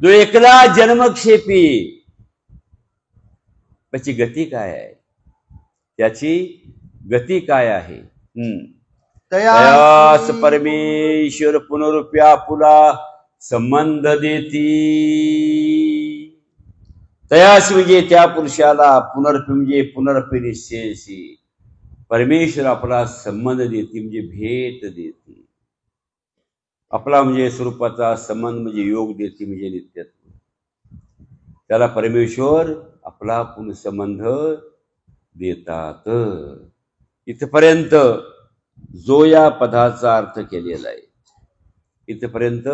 जो एकला जन्मक्षेपी, त्याची गती काय आहे? त्याची गती काय आहे? तयास परमेश्वर पुनरुप्या पुला संबंध देती. तयास म्हणजे त्या पुरुषाला, पुनर्पी म्हणजे पुनर्पी निश्चयशी परमेश्वर आपला संबंध देते, म्हणजे भेट देते. आपला म्हणजे स्वरूपाचा संबंध म्हणजे योग देते, म्हणजे नित्यत्व. त्याला परमेश्वर आपला पुनଃसंबंध देतात. इथपर्यंत जो या पदाचा अर्थ केलेला आहे, इथपर्यंत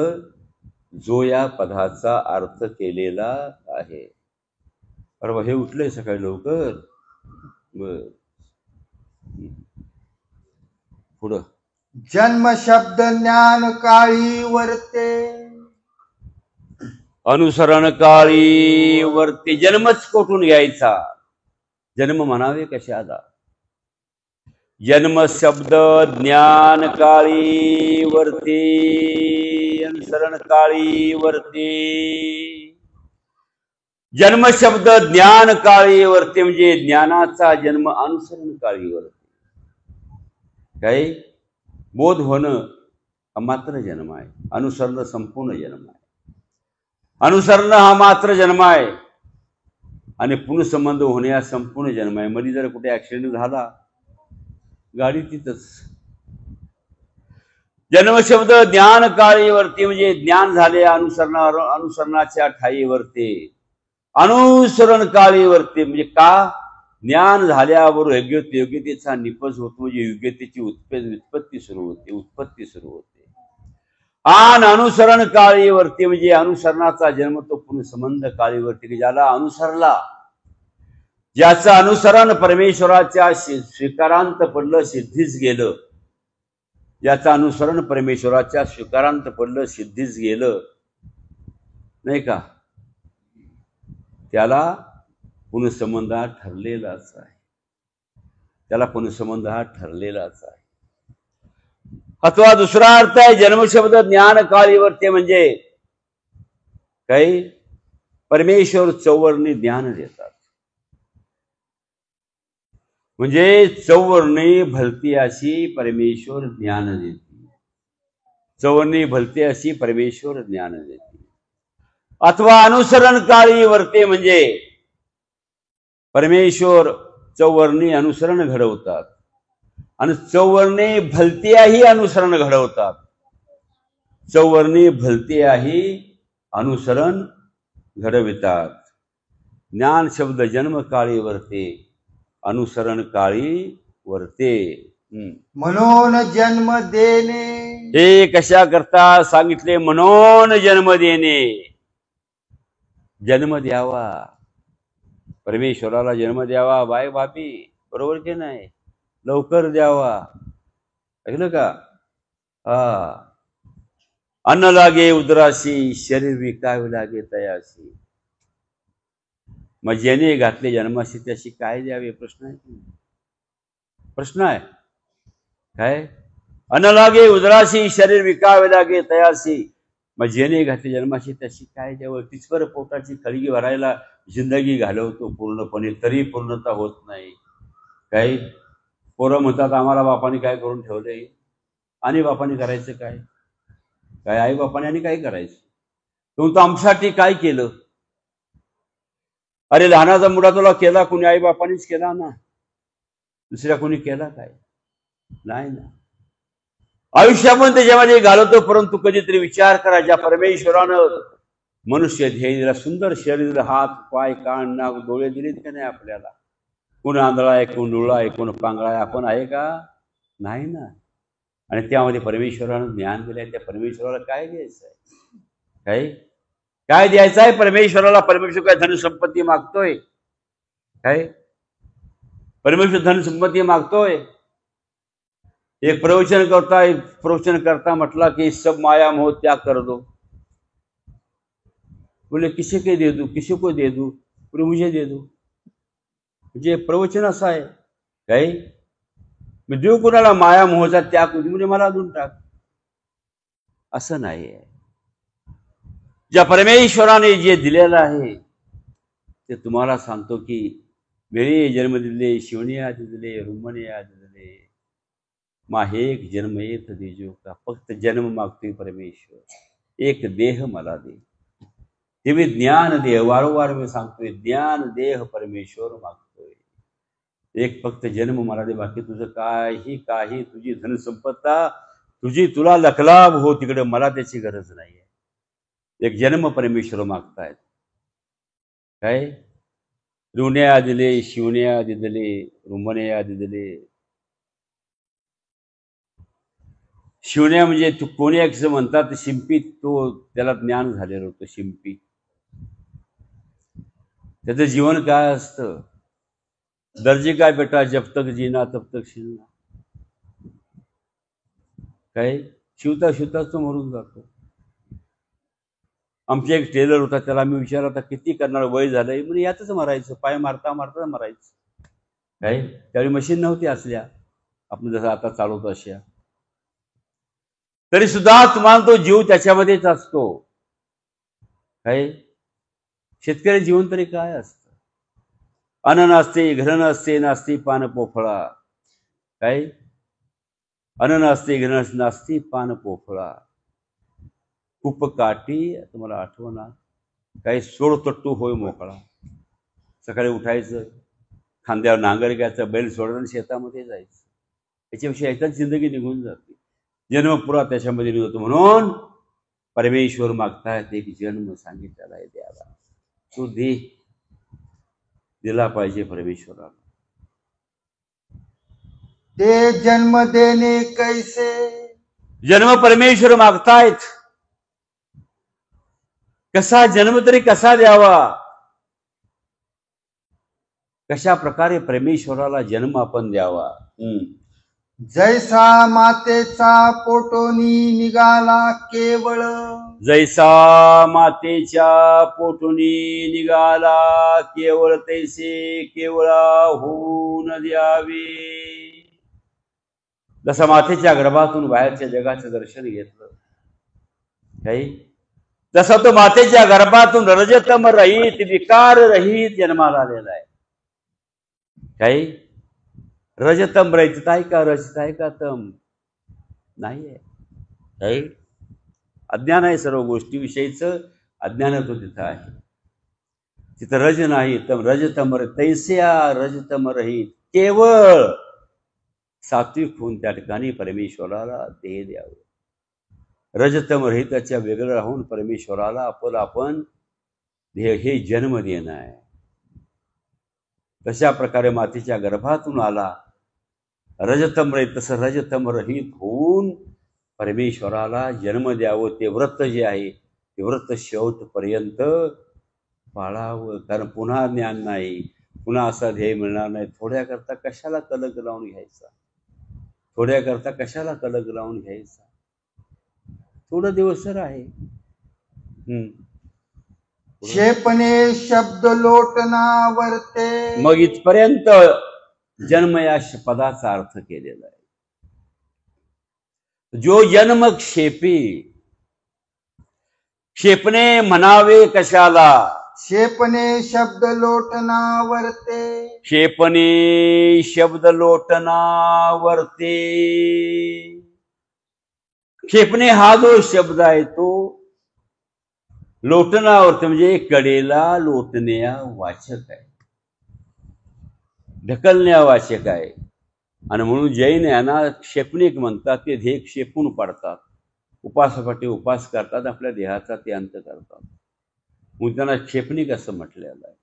जो या पदाचा अर्थ केलेला आहे. अरे हे उठलंय सकाळी लवकर. पुढं जन्म शब्द ज्ञान काळी वर्ते. अनुसरण काळी वर्ते. जन्मच कोठून घ्यायचा? जन्म म्हणावे कशाला? जन्म शब्द ज्ञान काळी वर्ते, अनुसरण काळी वर्ते. जन्म शब्द ज्ञान काळी वर्ते म्हणजे ज्ञानाचा जन्म अनुसरण काळी वर्ते. काय? बोध होणं हा मात्र जन्म आहे, अनुसरण संपूर्ण जन्म आहे. अनुसरण हा मात्र जन्म आहे आणि पुनःसंबंध होणे हा संपूर्ण जन्म आहे. मध्ये जर कुठे ऍक्सिडेंट झाला, गाडी तिथंच. जन्म शब्द ज्ञान काळीवरती म्हणजे ज्ञान झाले अनुसरणाच्या ठाईवरती. अनुसरण काळीवरती म्हणजे का? ज्ञान झाल्यावर योग्यतेचा निपज होतो, म्हणजे योग्यतेची उत्पत्ती सुरू होते. आणि अनुसरण काळीवरती म्हणजे अनुसरणाचा जन्म तो पुनःसंबंध काळीवरती, की ज्याला अनुसरला, ज्याचं अनुसरण परमेश्वराच्या स्वीकारांत पडलं, सिद्धीस गेलं, ज्याचं अनुसरण परमेश्वराच्या स्वीकारांत पडलं, सिद्धीस गेलं नाही का, त्याला पुनःसंबंध हा ठरलेलाच आहे. त्याला पुनःसंबंध हा ठरलेलाच आहे. अथवा दुसरा अर्थ आहे जन्मशब्द ज्ञान काळीवरती म्हणजे काही परमेश्वर चौवर्णी ज्ञान देतात. म्हणजे चौवर्णी भलती अशी परमेश्वर ज्ञान देते. चौवर्णी भलती अशी परमेश्वर ज्ञान देते. अथवा अनुसरण काळीवरती म्हणजे परमेश्वर चौवर्णी अनुसरण घडवतात आणि चौवर्णी भलत्याही अनुसरण घडवतात. चौवर्णी भलत्याही अनुसरण घडवितात. ज्ञान शब्द जन्म काळी वर्ते, अनुसरण काळी वर्ते. म्हणून जन्म देणे. हे कशा करता सांगितले? म्हणून जन्म देणे. जन्म द्यावा, परमेश्वराला जन्म द्यावा. बाय बापी, बरोबर की नाही? लवकर द्यावा. ऐकलं का? अन्न लागे उदराशी, शरीर विकावे लागे तयाशी. मग ज्याने घातले जन्माशी त्याशी काय द्यावे? प्रश्न आहे. प्रश्न आहे काय? अन्न लागे उदराशी, शरीर विकावे लागे तयाशी. मग ज्याने घातले जन्माशी त्याशी काय द्यावं? तिचवर पोटाची खळगी भरायला जिंदगी घालवतो पूर्णपणे, तरी पूर्णता होत नाही. काही पोरं म्हणतात आम्हाला बापाने काय करून ठेवलंय, आणि बापाने करायचं काय? काय आई बापाने आणि काय करायचं? तू आमच्यासाठी काय केलं? अरे लहानाचा मुडा तुला केला कोणी? आई बापानेच केला ना, दुसऱ्या कोणी केला काय? नाही ना. आयुष्यामध्ये त्याच्यामध्ये घालवतो, परंतु कधीतरी विचार करा, ज्या परमेश्वरानं मनुष्य ध्येय दिला, सुंदर शरीर दिलं, हात पाय कान नाक डोळे दिलेत का नाही आपल्याला? कोण आंधळा आहे, कोण डोळा आहे, कोण पांगळा आहे, आपण आहे का? नाही ना. आणि त्यामध्ये परमेश्वरानं ज्ञान दिलंय, त्या परमेश्वराला काय द्यायचं आहे? काय? काय द्यायचं आहे परमेश्वराला? परमेश्वर काय धनसंपत्ती मागतोय? काय परमेश्वर धनसंपत्ती मागतोय? एक प्रवचन करता म्हटला कि सब माया मोह त्याग कर दो. बोले किसी को दे दू, बोले मुझे दे दो. म्हणजे प्रवचन असं आहे काय? मी देऊ कुणाला माया मोहाचा त्याग, म्हणजे मला देऊन टाक, असं नाहीये. ज्या परमेश्वराने जे दिलेलं आहे ते तुम्हाला सांगतो की मेरे जन्म दिले, शिवणी आदि दिले, रुमणे आदि दिले, माहेक जन्म येत देजो का. फक्त जन्म मागतोय परमेश्वर, एक देह मला दे. ते मी ज्ञान देह, वारंवार मी सांगतोय, ज्ञान देह परमेश्वर मागतोय. एक फक्त जन्म मला दे. बाकी तुझं काही तुझी धनसंपत्ता तुला लखलाभ हो तिकडे, मला त्याची गरज नाहीये. एक जन्म परमेश्वर मागतायत. काय ऋण्या दिले, शिवण्या आदि दिले, रुमणे आदि दिले. शिवण्या म्हणजे तू कोणी असं म्हणतात शिंपी, तो त्याला ज्ञान झालेलं होतं. शिंपी त्याचं जीवन काय असतं? दर्जे काय बेटा, जब तक जीना तब तक शिलना. काय शिवता तो मरून जातो. आमचा एक टेलर होता, त्याला मी विचारला किती करणार, वय झालंय, म्हणजे यातच मरायचं, पाय मारता मारता मरायचं. काय त्यावेळी मशीन नव्हती असल्या आपण जसं आता चालवतो अशा. तरी सुद्धा तुम्हाला तो जीव त्याच्यामध्येच असतो. काय शेतकरी जीवन तरी काय असतं? अन्न नसते, घर नसते, नास्ती पान पोफळा. काय अन्न नसते, घर नास्ती पान पोफळा. खूप काठी तुम्हाला आठवणार, काही सोड तट्टू होय मोकळा. सकाळी उठायचं, खांद्यावर नांगर घ्यायचं, बैल सोडून शेतामध्ये जायचं. त्याच्याविषयी एकच जिंदगी निघून जाते. जन्म पुरा त्याच्यामध्ये निघतो. म्हणून परमेश्वर मागतायत एक जन्म सांगितलेला आहे द्यायला. तो दिला पाहिजे परमेश्वराला. ते जन्म देणे कैसे, जन्म परमेश्वर मागतायत. कसा जन्म तरी कसा द्यावा? कशा प्रकारे परमेश्वराला जन्म आपण द्यावा? जैसा मातेचा पोटोनी निघाला केवळ, जैसा मातेच्या पोटोनी निघाला केवळ, तैसे केवळा होऊन द्यावे. जसं मातेच्या गर्भातून बाहेरच्या जगाचं दर्शन घेतलं, काही तसा तो मातेच्या गर्भातून रजतम रहित, विकार रहित जन्माला आलेला आहे. काही रजतम रहित आहे का? रजत आहे का? तम नाहीये. काही अज्ञान आहे, सर्व गोष्टीविषयीचं अज्ञान तो तिथं आहे. तिथं रज नाही, तम रजतम तैस्या रजतम रहित, केवळ सात्विक होऊन त्या ठिकाणी परमेश्वराला देह द्यावं. रजतम रहिताच्या वेगळं राहून परमेश्वराला आपण देह हे जन्म देणं आहे. तशा प्रकारे मातेच्या गर्भातून आला रजतम रहित, तसं रजतम रहित होऊन परमेश्वराला जन्म द्यावं. ते व्रत जे आहे ते व्रत शेवटपर्यंत पाळावं. कारण पुन्हा ज्ञान नाही, पुन्हा असा ध्येय मिळणार नाही. थोड्याकरता कशाला कलंक लावून घ्यायचा? थोड्याकरता कशाला कलंक लावून घ्यायचा? थोडं दिवस आहे. शेपणे शब्द लोटना वरते. मग इथपर्यंत जन्म या पदाचा अर्थ केलेला आहे. जो जन्म क्षेपी, क्षेपणे म्हणावे कशाला? शेपणे शब्द लोटना वरते. क्षेपणे शब्द लोटना वरते. क्षेपणे हा जो शब्द आहे तो लोटनावरती म्हणजे कडेला लोटण्या वाचक आहे, ढकलण्या वाचक आहे. आणि म्हणून जैन यांना क्षेपणिक म्हणतात. ते ध्येय क्षेपून पाडतात, उपासासाठी उपास करतात, आपल्या देहाचा ते अंत करतात. म्हणून त्यांना क्षेपणिक असं म्हटलेलं आहे.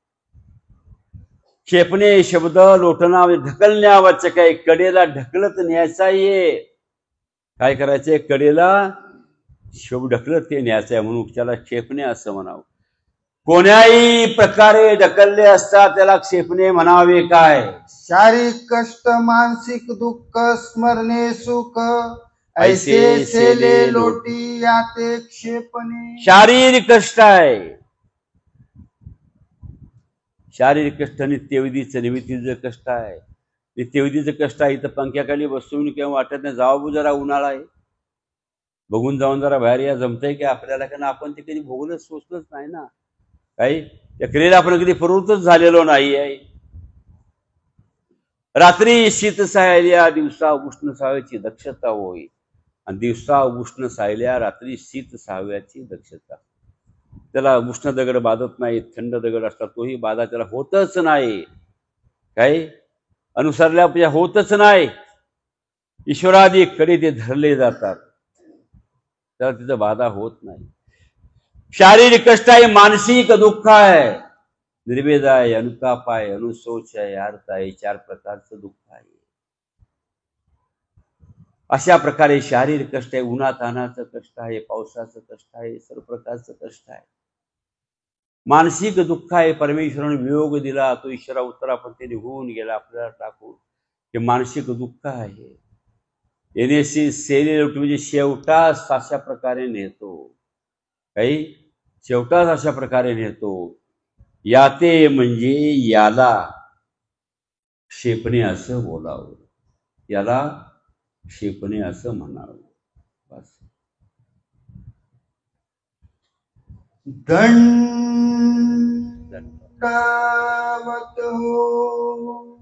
क्षेपणे शब्द लोटना ढकलण्या वाचक आहे. कडेला ढकलत न्यायचा ये. काय करायचंय? कडेला शब्द ढकलत ते न्यायचं आहे, म्हणून त्याला क्षेपणे असं म्हणावं. कोण्याही प्रकारे ढकलले असता त्याला क्षेपणे म्हणावे काय. शारीरिक कष्ट मानसिक दुःख स्मरणे सुख ऐसे सेले लोटी याते क्षेपणे. शारीरिक कष्ट आहे, शारीरिक कष्ट नित्यविधीचं निमित्तीचं कष्ट आहे. नित्यविधीचं कष्ट आहे. इथं पंख्याखाली बसून किंवा वाटत नाही जावं जरा उन्हाळा आहे बघून जाऊन जरा बाहेर या जमतंय की आपल्याला, कारण आपण ते कधी भोगलंच सोचलंच नाही ना. काही त्या क्रियेला आपण कधी प्रवृत्तच झालेलो नाही आहे. रात्री शीत सायल्या दिवसा उष्ण साव्याची दक्षता होई, आणि दिवसा उष्ण सायल्या रात्री शीत साव्याची दक्षता. त्याला उष्ण दगड बाधत नाही, थंड दगड असतात तोही बाधा त्याला होतच नाही. काही अनुसरल्या होतच नाही. ईश्वरादी कडे ते धरले जातात, त्याला तिथं बाधा होत नाही. शारीरिक कष्ट आहे, मानसिक दुःख आहे, निर्वेद आहे, अनुताप आहे, अनुशोच आहे, अर्थ आहे. 4 प्रकारचं दुःख आहे. अशा प्रकारे शारीरिक कष्ट आहे, उन्हातानाचं कष्ट आहे, पावसाचं कष्ट आहे, सर्व प्रकारचं कष्ट आहे. मानसिक दुःख आहे, परमेश्वराने वियोग दिला, तो ईश्वरा उत्तरा पण ते निघून गेला आपल्याला टाकून. हे मानसिक दुःख आहे. येण्याशी सेले म्हणजे शेवटाच अशा प्रकारे नेतो, काही शेवटाच अशा प्रकारे नेतो. याते म्हणजे याला क्षेपणे असं बोलावं, याला क्षेपणे असं म्हणावं. बस. दंडवत हो.